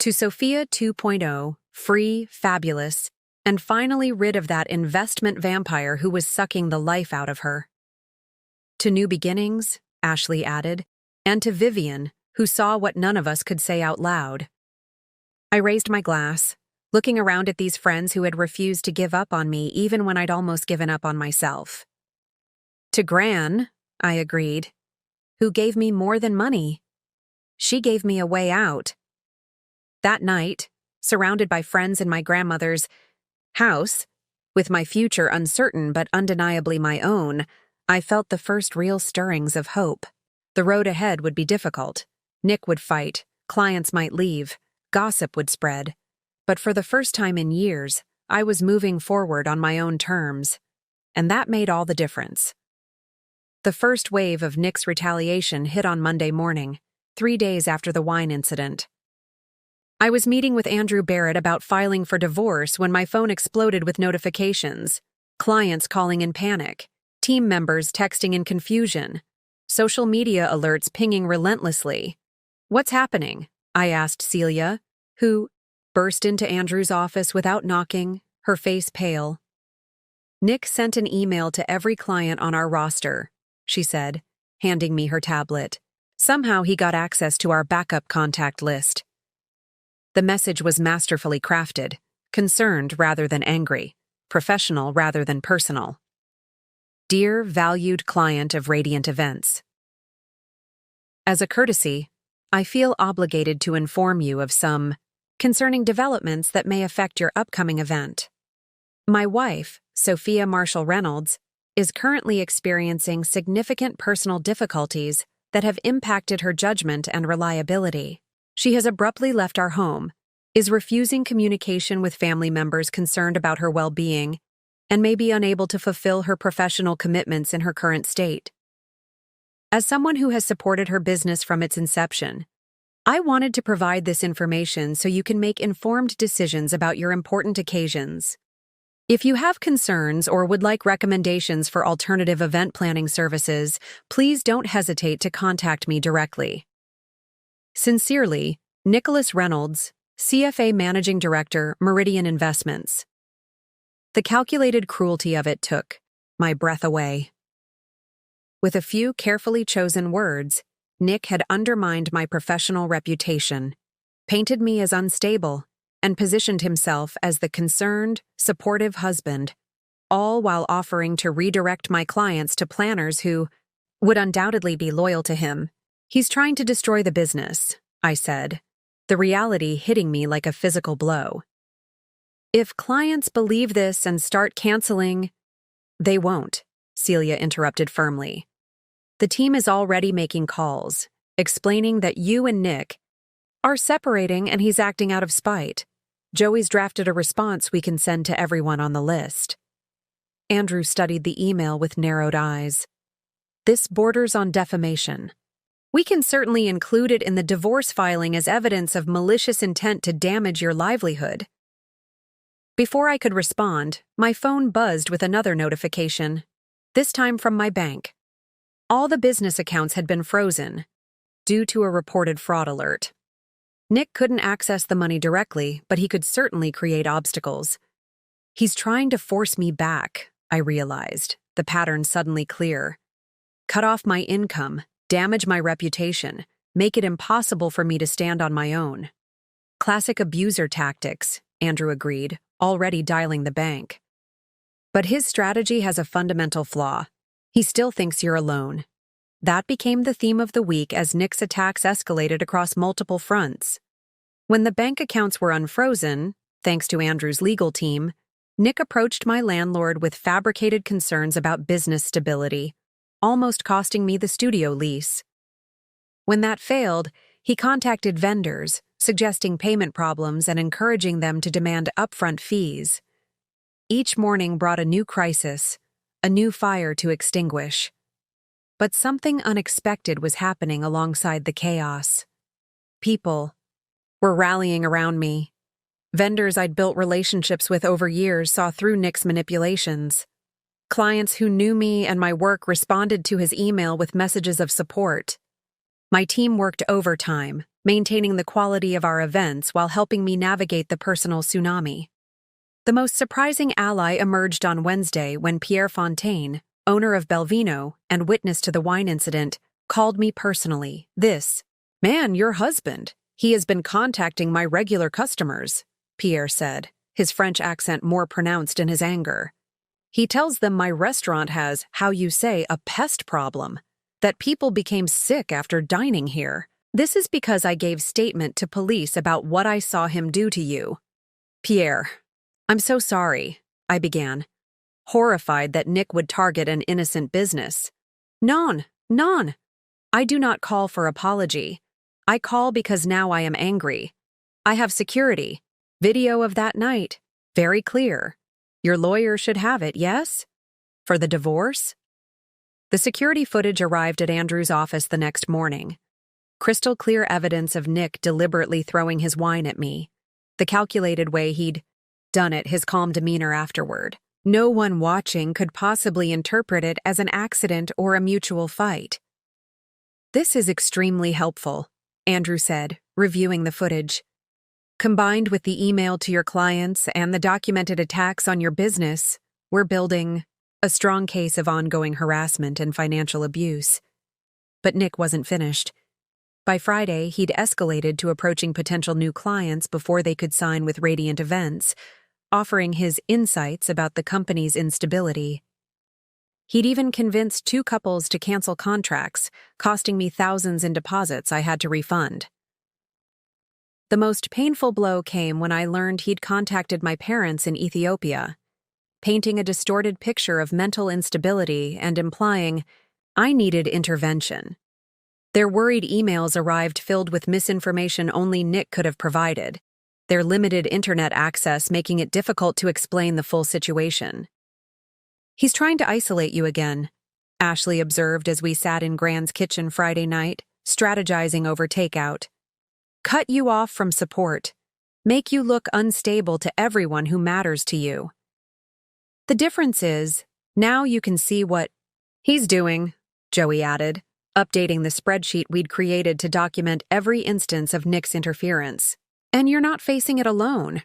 To Sophia 2.0, free, fabulous, and finally rid of that investment vampire who was sucking the life out of her. To new beginnings, Ashley added, and to Vivian, who saw what none of us could say out loud. I raised my glass, looking around at these friends who had refused to give up on me even when I'd almost given up on myself. To Gran, I agreed, who gave me more than money. She gave me a way out. That night, surrounded by friends in my grandmother's house, with my future uncertain but undeniably my own, I felt the first real stirrings of hope. The road ahead would be difficult. Nick would fight, clients might leave, gossip would spread. But for the first time in years, I was moving forward on my own terms. And that made all the difference. The first wave of Nick's retaliation hit on Monday morning, 3 days after the wine incident. I was meeting with Andrew Barrett about filing for divorce when my phone exploded with notifications, clients calling in panic, team members texting in confusion, social media alerts pinging relentlessly. "What's happening?" I asked Celia, who burst into Andrew's office without knocking, her face pale. "Nick sent an email to every client on our roster," she said, handing me her tablet. "Somehow he got access to our backup contact list." The message was masterfully crafted, concerned rather than angry, professional rather than personal. "Dear valued client of Radiant Events, as a courtesy, I feel obligated to inform you of some concerning developments that may affect your upcoming event. My wife, Sophia Marshall Reynolds, is currently experiencing significant personal difficulties that have impacted her judgment and reliability. She has abruptly left our home, is refusing communication with family members concerned about her well-being, and may be unable to fulfill her professional commitments in her current state. As someone who has supported her business from its inception, I wanted to provide this information so you can make informed decisions about your important occasions. If you have concerns or would like recommendations for alternative event planning services, please don't hesitate to contact me directly. Sincerely, Nicholas Reynolds, CFA Managing Director, Meridian Investments. The calculated cruelty of it took my breath away. With a few carefully chosen words, Nick had undermined my professional reputation, painted me as unstable, and positioned himself as the concerned, supportive husband, all while offering to redirect my clients to planners who would undoubtedly be loyal to him. "He's trying to destroy the business," I said, the reality hitting me like a physical blow. "If clients believe this and start canceling—" "They won't," Celia interrupted firmly. "The team is already making calls, explaining that you and Nick are separating and he's acting out of spite. Joey's drafted a response we can send to everyone on the list." Andrew studied the email with narrowed eyes. "This borders on defamation. We can certainly include it in the divorce filing as evidence of malicious intent to damage your livelihood." Before I could respond, my phone buzzed with another notification, this time from my bank. All the business accounts had been frozen, due to a reported fraud alert. Nick couldn't access the money directly, but he could certainly create obstacles. "He's trying to force me back," I realized, the pattern suddenly clear. "Cut off my income, damage my reputation, make it impossible for me to stand on my own." "Classic abuser tactics," Andrew agreed, already dialing the bank. "But his strategy has a fundamental flaw. He still thinks you're alone." That became the theme of the week as Nick's attacks escalated across multiple fronts. When the bank accounts were unfrozen, thanks to Andrew's legal team, Nick approached my landlord with fabricated concerns about business stability, almost costing me the studio lease. When that failed, he contacted vendors, suggesting payment problems and encouraging them to demand upfront fees. Each morning brought a new crisis, a new fire to extinguish. But something unexpected was happening alongside the chaos. People, were rallying around me. Vendors I'd built relationships with over years saw through Nick's manipulations. Clients who knew me and my work responded to his email with messages of support. My team worked overtime, maintaining the quality of our events while helping me navigate the personal tsunami. The most surprising ally emerged on Wednesday when Pierre Fontaine, owner of Belvino and witness to the wine incident, called me personally. "Man, your husband. He has been contacting my regular customers," Pierre said, his French accent more pronounced in his anger. "He tells them my restaurant has, how you say, a pest problem, that people became sick after dining here. This is because I gave statement to police about what I saw him do to you." "Pierre, I'm so sorry," I began, horrified that Nick would target an innocent business. Non. I do not call for apology. I call because now I am angry. I have security. Video of that night. Very clear. Your lawyer should have it, yes? For the divorce?" The security footage arrived at Andrew's office the next morning. Crystal clear evidence of Nick deliberately throwing his wine at me. The calculated way he'd done it, his calm demeanor afterward. No one watching could possibly interpret it as an accident or a mutual fight. "This is extremely helpful," Andrew said, reviewing the footage. "Combined with the email to your clients and the documented attacks on your business, we're building a strong case of ongoing harassment and financial abuse." But Nick wasn't finished. By Friday, he'd escalated to approaching potential new clients before they could sign with Radiant Events, offering his insights about the company's instability. He'd even convinced 2 couples to cancel contracts, costing me thousands in deposits I had to refund. The most painful blow came when I learned he'd contacted my parents in Ethiopia, painting a distorted picture of mental instability and implying I needed intervention. Their worried emails arrived filled with misinformation only Nick could have provided, their limited internet access making it difficult to explain the full situation. "He's trying to isolate you again," Ashley observed as we sat in Gran's kitchen Friday night, strategizing over takeout. "Cut you off from support. Make you look unstable to everyone who matters to you. The difference is, now you can see what he's doing," Joey added, updating the spreadsheet we'd created to document every instance of Nick's interference. "And you're not facing it alone."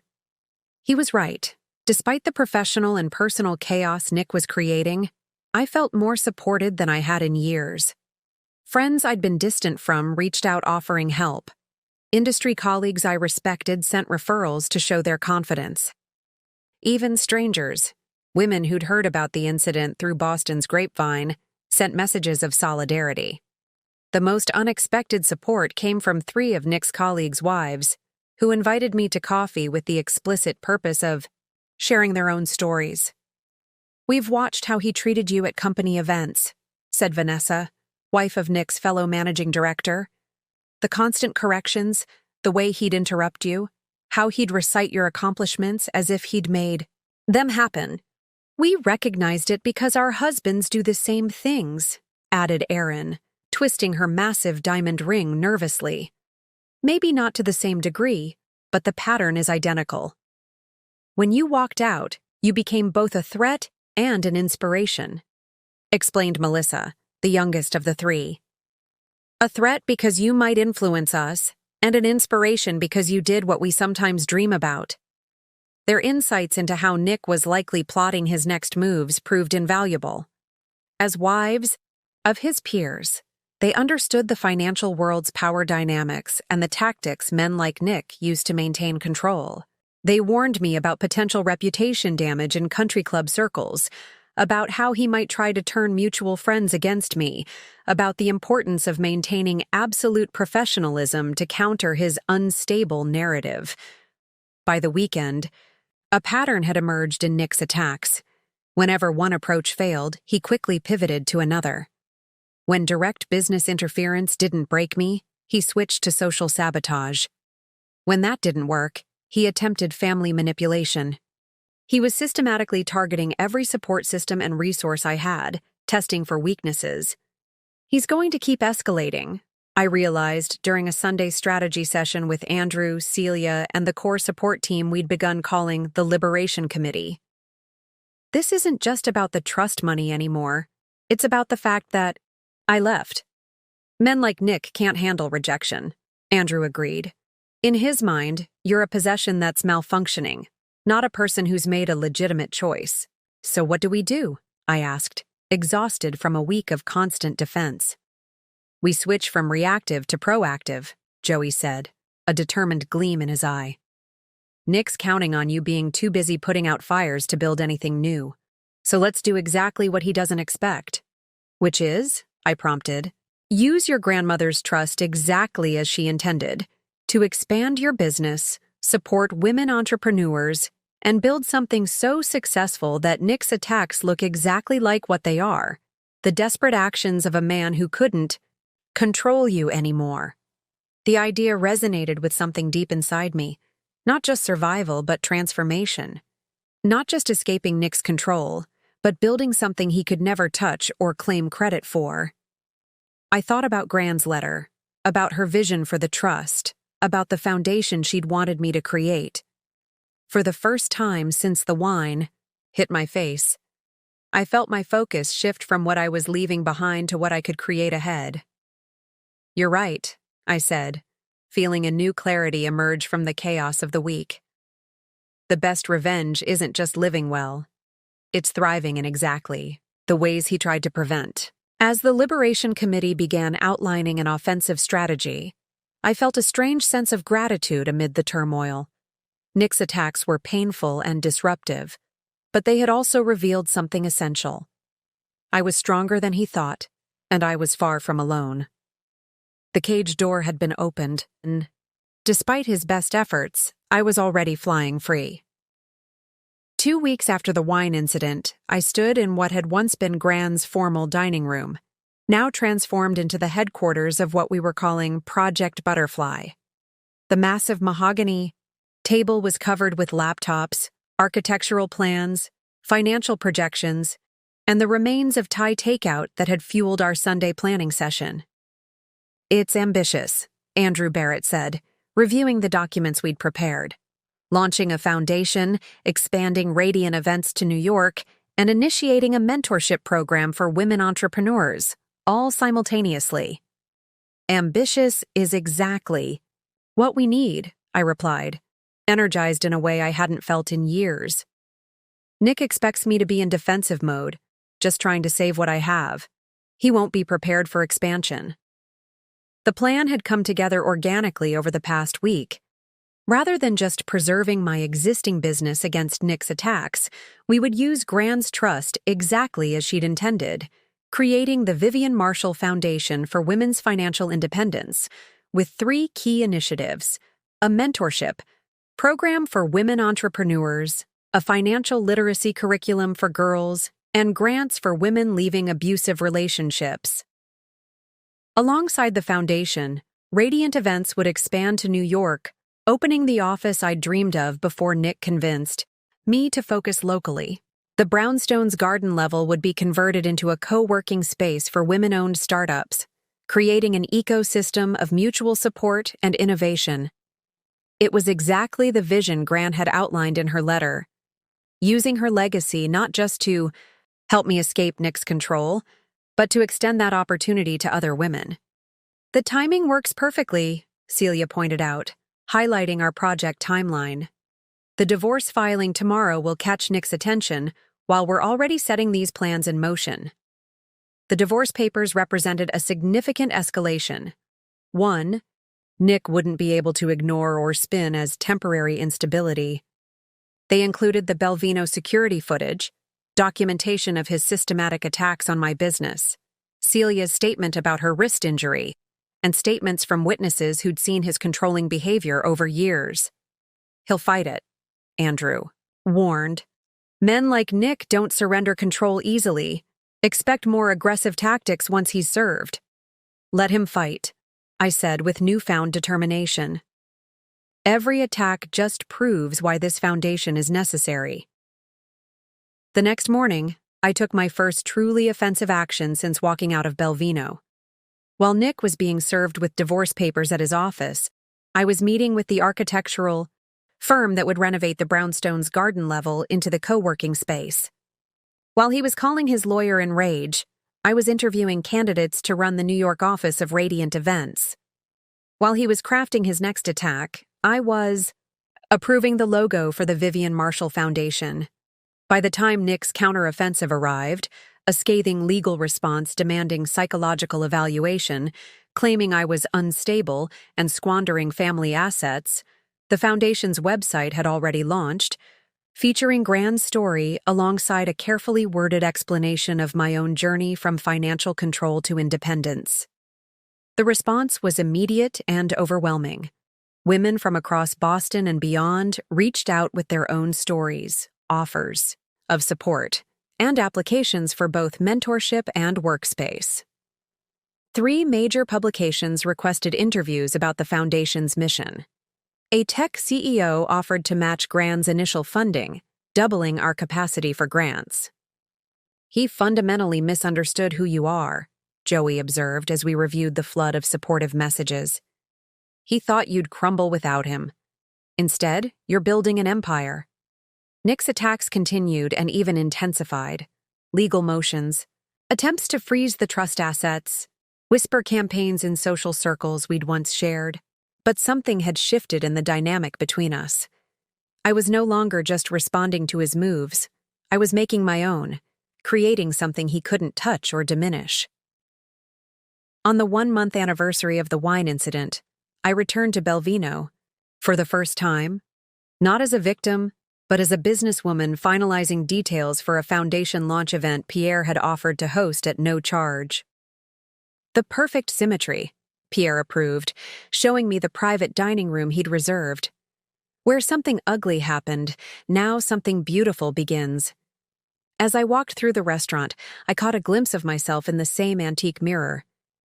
He was right. Despite the professional and personal chaos Nick was creating, I felt more supported than I had in years. Friends I'd been distant from reached out offering help. Industry colleagues I respected sent referrals to show their confidence. Even strangers, women who'd heard about the incident through Boston's grapevine, sent messages of solidarity. The most unexpected support came from 3 of Nick's colleagues' wives, who invited me to coffee with the explicit purpose of sharing their own stories. "We've watched how he treated you at company events," said Vanessa, wife of Nick's fellow managing director. "The constant corrections, the way he'd interrupt you, how he'd recite your accomplishments as if he'd made them happen. We recognized it because our husbands do the same things," added Erin, twisting her massive diamond ring nervously. "Maybe not to the same degree, but the pattern is identical. When you walked out, you became both a threat and an inspiration," explained Melissa, the youngest of the 3. "A threat because you might influence us, and an inspiration because you did what we sometimes dream about." Their insights into how Nick was likely plotting his next moves proved invaluable. As wives of his peers, they understood the financial world's power dynamics and the tactics men like Nick used to maintain control. They warned me about potential reputation damage in country club circles, about how he might try to turn mutual friends against me, about the importance of maintaining absolute professionalism to counter his unstable narrative. By the weekend, a pattern had emerged in Nick's attacks. Whenever one approach failed, he quickly pivoted to another. When direct business interference didn't break me, he switched to social sabotage. When that didn't work, he attempted family manipulation. He was systematically targeting every support system and resource I had, testing for weaknesses. "He's going to keep escalating," I realized during a Sunday strategy session with Andrew, Celia, and the core support team we'd begun calling the Liberation Committee. This isn't just about the trust money anymore. It's about the fact that I left. Men like Nick can't handle rejection, Andrew agreed. In his mind, you're a possession that's malfunctioning, not a person who's made a legitimate choice. So what do? I asked, exhausted from a week of constant defense. We switch from reactive to proactive, Joey said, a determined gleam in his eye. Nick's counting on you being too busy putting out fires to build anything new. So let's do exactly what he doesn't expect. Which is, I prompted, use your grandmother's trust exactly as she intended, to expand your business, support women entrepreneurs, and build something so successful that Nick's attacks look exactly like what they are, the desperate actions of a man who couldn't control you anymore. The idea resonated with something deep inside me, not just survival but transformation. Not just escaping Nick's control, but building something he could never touch or claim credit for. I thought about Gran's letter, about her vision for the trust, about the foundation she'd wanted me to create. For the first time since the wine hit my face, I felt my focus shift from what I was leaving behind to what I could create ahead. You're right, I said, feeling a new clarity emerge from the chaos of the week. The best revenge isn't just living well. It's thriving in exactly the ways he tried to prevent. As the Liberation Committee began outlining an offensive strategy, I felt a strange sense of gratitude amid the turmoil. Nick's attacks were painful and disruptive, but they had also revealed something essential. I was stronger than he thought, and I was far from alone. The cage door had been opened, and, despite his best efforts, I was already flying free. 2 weeks after the wine incident, I stood in what had once been Gran's formal dining room, now transformed into the headquarters of what we were calling Project Butterfly. The massive mahogany table was covered with laptops, architectural plans, financial projections, and the remains of Thai takeout that had fueled our Sunday planning session. It's ambitious, Andrew Barrett said, reviewing the documents we'd prepared. Launching a foundation, expanding Radiant events to New York, and initiating a mentorship program for women entrepreneurs, all simultaneously. Ambitious is exactly what we need, I replied, energized in a way I hadn't felt in years. Nick expects me to be in defensive mode, just trying to save what I have. He won't be prepared for expansion. The plan had come together organically over the past week. Rather than just preserving my existing business against Nick's attacks, we would use Gran's trust exactly as she'd intended, creating the Vivian Marshall Foundation for Women's Financial Independence, with 3 key initiatives: a mentorship program for women entrepreneurs, a financial literacy curriculum for girls, and grants for women leaving abusive relationships. Alongside the foundation, Radiant Events would expand to New York, opening the office I'd dreamed of before Nick convinced me to focus locally. The Brownstones garden level would be converted into a co-working space for women-owned startups, creating an ecosystem of mutual support and innovation. It was exactly the vision Gran had outlined in her letter, using her legacy not just to help me escape Nick's control, but to extend that opportunity to other women. The timing works perfectly, Celia pointed out, highlighting our project timeline. The divorce filing tomorrow will catch Nick's attention while we're already setting these plans in motion. The divorce papers represented a significant escalation. 1, Nick wouldn't be able to ignore or spin as temporary instability. They included the Belvino security footage, documentation of his systematic attacks on my business, Celia's statement about her wrist injury, and statements from witnesses who'd seen his controlling behavior over years. He'll fight it, Andrew warned. Men like Nick don't surrender control easily. Expect more aggressive tactics once he's served. Let him fight, I said with newfound determination. Every attack just proves why this foundation is necessary. The next morning, I took my first truly offensive action since walking out of Belvino. While Nick was being served with divorce papers at his office, I was meeting with the architectural firm that would renovate the brownstone's garden level into the co-working space. While he was calling his lawyer in rage, I was interviewing candidates to run the New York office of Radiant Events. While he was crafting his next attack, I was approving the logo for the Vivian Marshall Foundation. By the time Nick's counteroffensive arrived, a scathing legal response demanding psychological evaluation, claiming I was unstable and squandering family assets, the foundation's website had already launched, featuring Grand's story alongside a carefully worded explanation of my own journey from financial control to independence. The response was immediate and overwhelming. Women from across Boston and beyond reached out with their own stories, offers of support, and applications for both mentorship and workspace. 3 major publications requested interviews about the foundation's mission. A tech CEO offered to match Grand's initial funding, doubling our capacity for grants. "He fundamentally misunderstood who you are," Joey observed as we reviewed the flood of supportive messages. "He thought you'd crumble without him. Instead, you're building an empire." Nick's attacks continued and even intensified. Legal motions, attempts to freeze the trust assets, whisper campaigns in social circles we'd once shared. But something had shifted in the dynamic between us. I was no longer just responding to his moves. I was making my own, creating something he couldn't touch or diminish. On the 1-month anniversary of the wine incident, I returned to Belvino, for the first time, not as a victim, but as a businesswoman finalizing details for a foundation launch event Pierre had offered to host at no charge. "The perfect symmetry," Pierre approved, showing me the private dining room he'd reserved. "Where something ugly happened, now something beautiful begins." As I walked through the restaurant, I caught a glimpse of myself in the same antique mirror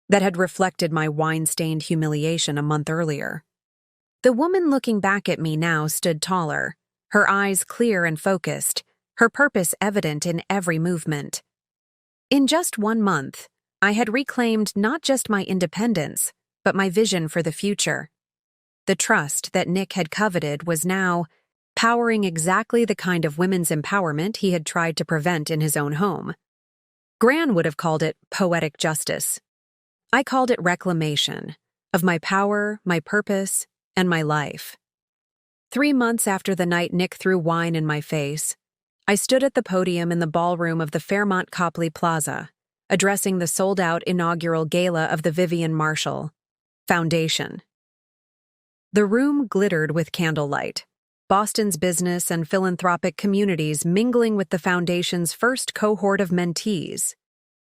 that had reflected my wine-stained humiliation a month earlier. The woman looking back at me now stood taller, her eyes clear and focused, her purpose evident in every movement. In just 1 month, I had reclaimed not just my independence, but my vision for the future. The trust that Nick had coveted was now powering exactly the kind of women's empowerment he had tried to prevent in his own home. Gran would have called it poetic justice. I called it reclamation of my power, my purpose, and my life. 3 months after the night Nick threw wine in my face, I stood at the podium in the ballroom of the Fairmont Copley Plaza, addressing the sold-out inaugural gala of the Vivian Marshall Foundation. The room glittered with candlelight, Boston's business and philanthropic communities mingling with the foundation's first cohort of mentees,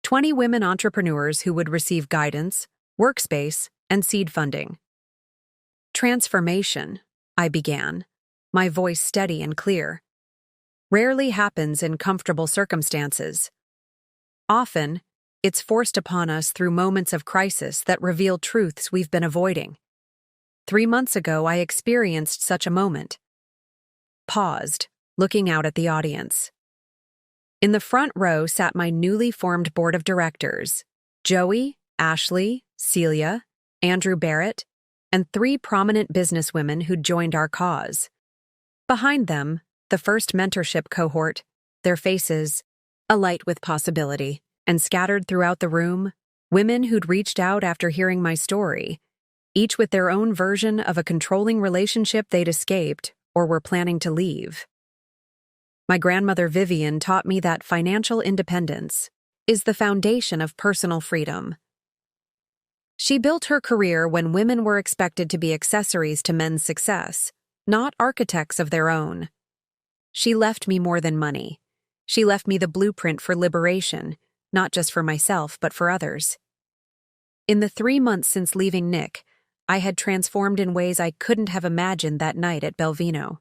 20 women entrepreneurs who would receive guidance, workspace, and seed funding. "Transformation," I began, my voice steady and clear, "rarely happens in comfortable circumstances. Often, it's forced upon us through moments of crisis that reveal truths we've been avoiding. 3 months ago, I experienced such a moment." Paused, looking out at the audience. In the front row sat my newly formed board of directors, Joey, Ashley, Celia, Andrew Barrett, and 3 prominent businesswomen who'd joined our cause. Behind them, the first mentorship cohort, their faces alight with possibility, and scattered throughout the room, women who'd reached out after hearing my story, each with their own version of a controlling relationship they'd escaped or were planning to leave. My grandmother Vivian taught me that financial independence is the foundation of personal freedom. She built her career when women were expected to be accessories to men's success, not architects of their own. She left me more than money. She left me the blueprint for liberation, not just for myself, but for others. In the 3 months since leaving Nick, I had transformed in ways I couldn't have imagined that night at Belvino.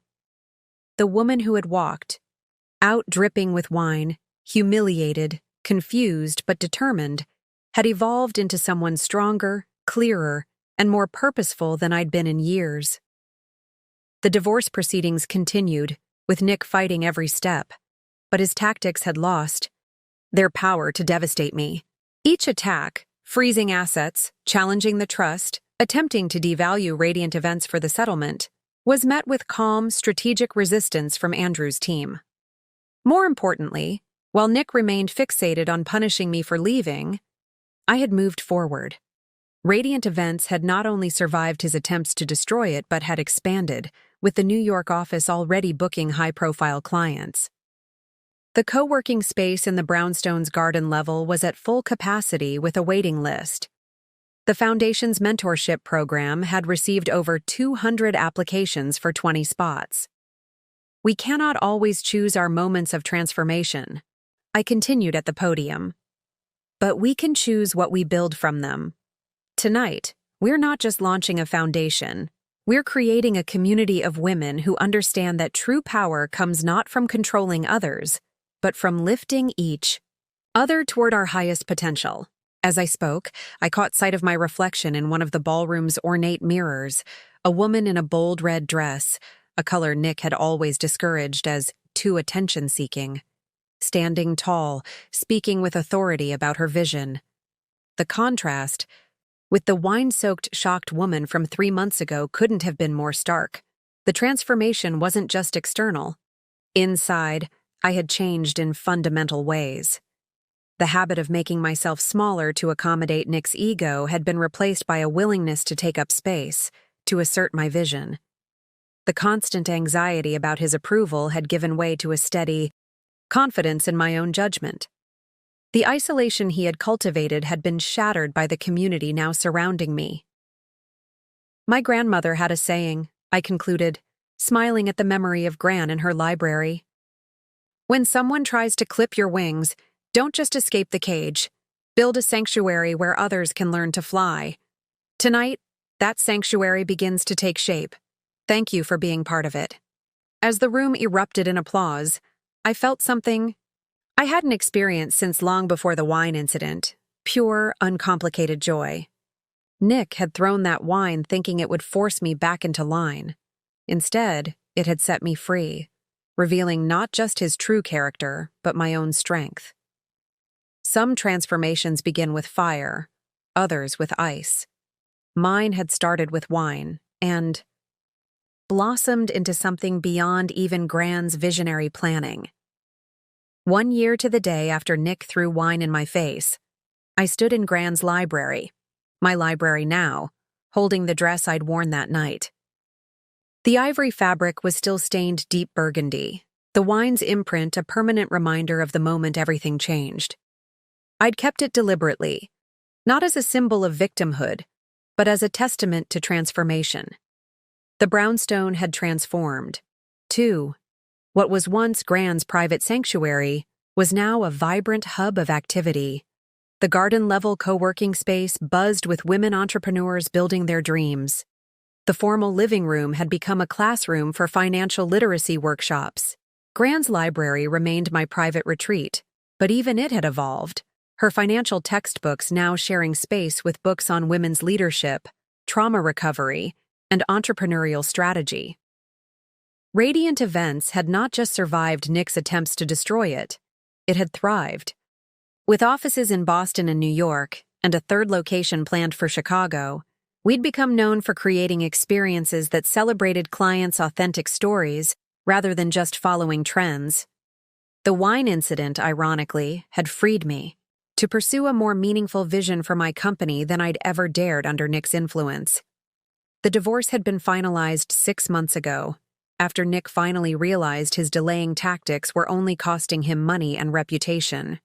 The woman who had walked, out dripping with wine, humiliated, confused but determined, had evolved into someone stronger, clearer, and more purposeful than I'd been in years. The divorce proceedings continued, with Nick fighting every step, but his tactics had lost their power to devastate me. Each attack, freezing assets, challenging the trust, attempting to devalue Radiant Events for the settlement, was met with calm, strategic resistance from Andrew's team. More importantly, while Nick remained fixated on punishing me for leaving, I had moved forward. Radiant Events had not only survived his attempts to destroy it but had expanded, with the New York office already booking high-profile clients. The co-working space in the Brownstone's garden level was at full capacity with a waiting list. The Foundation's mentorship program had received over 200 applications for 20 spots. We cannot always choose our moments of transformation, I continued at the podium. But we can choose what we build from them. Tonight, we're not just launching a foundation. We're creating a community of women who understand that true power comes not from controlling others, but from lifting each other toward our highest potential. As I spoke, I caught sight of my reflection in one of the ballroom's ornate mirrors, a woman in a bold red dress, a color Nick had always discouraged as too attention-seeking. Standing tall, speaking with authority about her vision. The contrast with the wine-soaked, shocked woman from 3 months ago couldn't have been more stark. The transformation wasn't just external. Inside, I had changed in fundamental ways. The habit of making myself smaller to accommodate Nick's ego had been replaced by a willingness to take up space, to assert my vision. The constant anxiety about his approval had given way to a steady confidence in my own judgment. The isolation he had cultivated had been shattered by the community now surrounding me. My grandmother had a saying, I concluded, smiling at the memory of Gran in her library. When someone tries to clip your wings, don't just escape the cage. Build a sanctuary where others can learn to fly. Tonight, that sanctuary begins to take shape. Thank you for being part of it. As the room erupted in applause, I felt something I hadn't experienced since long before the wine incident, pure, uncomplicated joy. Nick had thrown that wine thinking it would force me back into line. Instead, it had set me free, revealing not just his true character, but my own strength. Some transformations begin with fire, others with ice. Mine had started with wine, and blossomed into something beyond even Gran's visionary planning. 1 year to the day after Nick threw wine in my face, I stood in Gran's library, my library now, holding the dress I'd worn that night. The ivory fabric was still stained deep burgundy, the wine's imprint a permanent reminder of the moment everything changed. I'd kept it deliberately, not as a symbol of victimhood, but as a testament to transformation. The brownstone had transformed, too. What was once Gran's private sanctuary was now a vibrant hub of activity. The garden-level co-working space buzzed with women entrepreneurs building their dreams. The formal living room had become a classroom for financial literacy workshops. Gran's library remained my private retreat, but even it had evolved, her financial textbooks now sharing space with books on women's leadership, trauma recovery, and entrepreneurial strategy. Radiant Events had not just survived Nick's attempts to destroy it, it had thrived. With offices in Boston and New York, and a third location planned for Chicago, we'd become known for creating experiences that celebrated clients' authentic stories rather than just following trends. The wine incident, ironically, had freed me to pursue a more meaningful vision for my company than I'd ever dared under Nick's influence. The divorce had been finalized 6 months ago, after Nick finally realized his delaying tactics were only costing him money and reputation.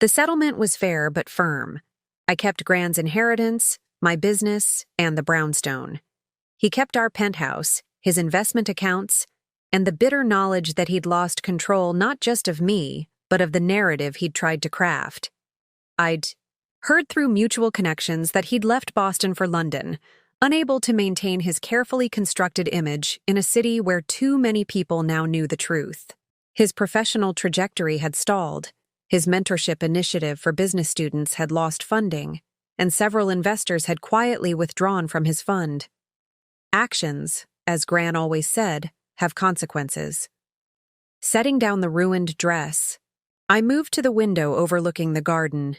The settlement was fair but firm. I kept Gran's inheritance, my business, and the brownstone. He kept our penthouse, his investment accounts, and the bitter knowledge that he'd lost control not just of me, but of the narrative he'd tried to craft. I'd heard through mutual connections that he'd left Boston for London, unable to maintain his carefully constructed image in a city where too many people now knew the truth. His professional trajectory had stalled, his mentorship initiative for business students had lost funding, and several investors had quietly withdrawn from his fund. Actions, as Gran always said, have consequences. Setting down the ruined dress, I moved to the window overlooking the garden.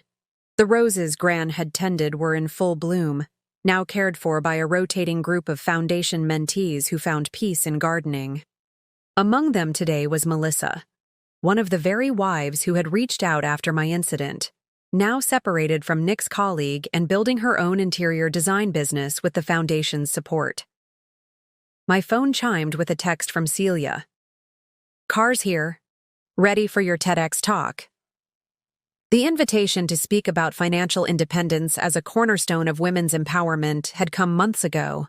The roses Gran had tended were in full bloom, now cared for by a rotating group of foundation mentees who found peace in gardening. Among them today was Melissa, one of the very wives who had reached out after my incident, now separated from Nick's colleague and building her own interior design business with the foundation's support. My phone chimed with a text from Celia. "Car's here. Ready for your TEDx talk." The invitation to speak about financial independence as a cornerstone of women's empowerment had come months ago.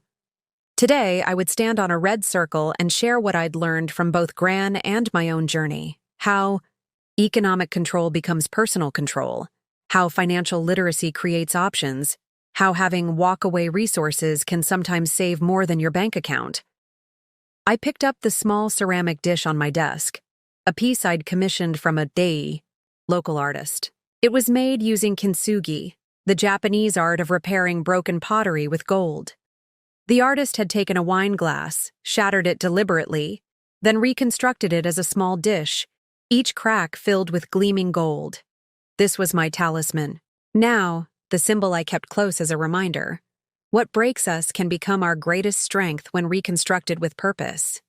Today, I would stand on a red circle and share what I'd learned from both Gran and my own journey. How economic control becomes personal control, how financial literacy creates options, how having walk-away resources can sometimes save more than your bank account. I picked up the small ceramic dish on my desk, a piece I'd commissioned from a dei, local artist. It was made using kintsugi, the Japanese art of repairing broken pottery with gold. The artist had taken a wine glass, shattered it deliberately, then reconstructed it as a small dish, each crack filled with gleaming gold. This was my talisman. Now, the symbol I kept close as a reminder. What breaks us can become our greatest strength when reconstructed with purpose.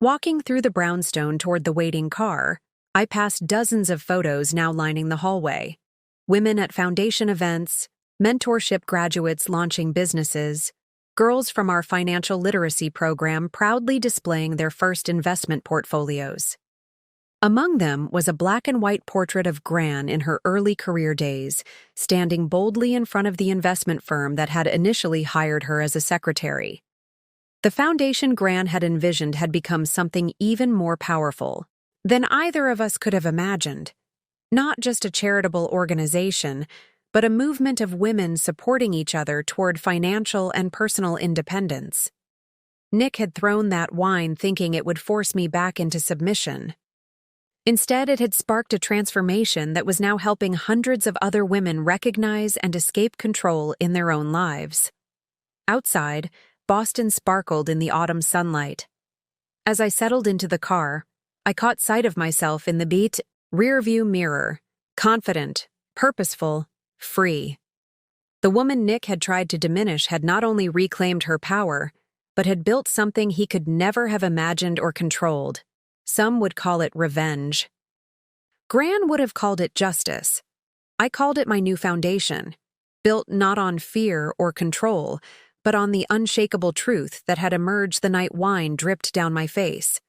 Walking through the brownstone toward the waiting car, I passed dozens of photos now lining the hallway. Women at foundation events, mentorship graduates launching businesses, girls from our financial literacy program proudly displaying their first investment portfolios. Among them was a black and white portrait of Gran in her early career days, standing boldly in front of the investment firm that had initially hired her as a secretary. The foundation Gran had envisioned had become something even more powerful than either of us could have imagined. Not just a charitable organization, but a movement of women supporting each other toward financial and personal independence. Nick had thrown that wine thinking it would force me back into submission. Instead, it had sparked a transformation that was now helping hundreds of other women recognize and escape control in their own lives. Outside, Boston sparkled in the autumn sunlight. As I settled into the car, I caught sight of myself in the beat rearview mirror, confident, purposeful, free. The woman Nick had tried to diminish had not only reclaimed her power, but had built something he could never have imagined or controlled. Some would call it revenge. Gran would have called it justice. I called it my new foundation, built not on fear or control, but on the unshakable truth that had emerged the night wine dripped down my face.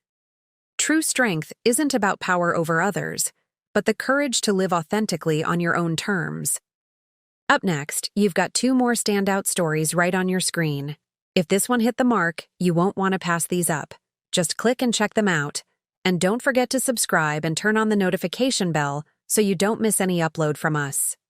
True strength isn't about power over others, but the courage to live authentically on your own terms. Up next, you've got 2 more standout stories right on your screen. If this one hit the mark, you won't want to pass these up. Just click and check them out. And don't forget to subscribe and turn on the notification bell so you don't miss any upload from us.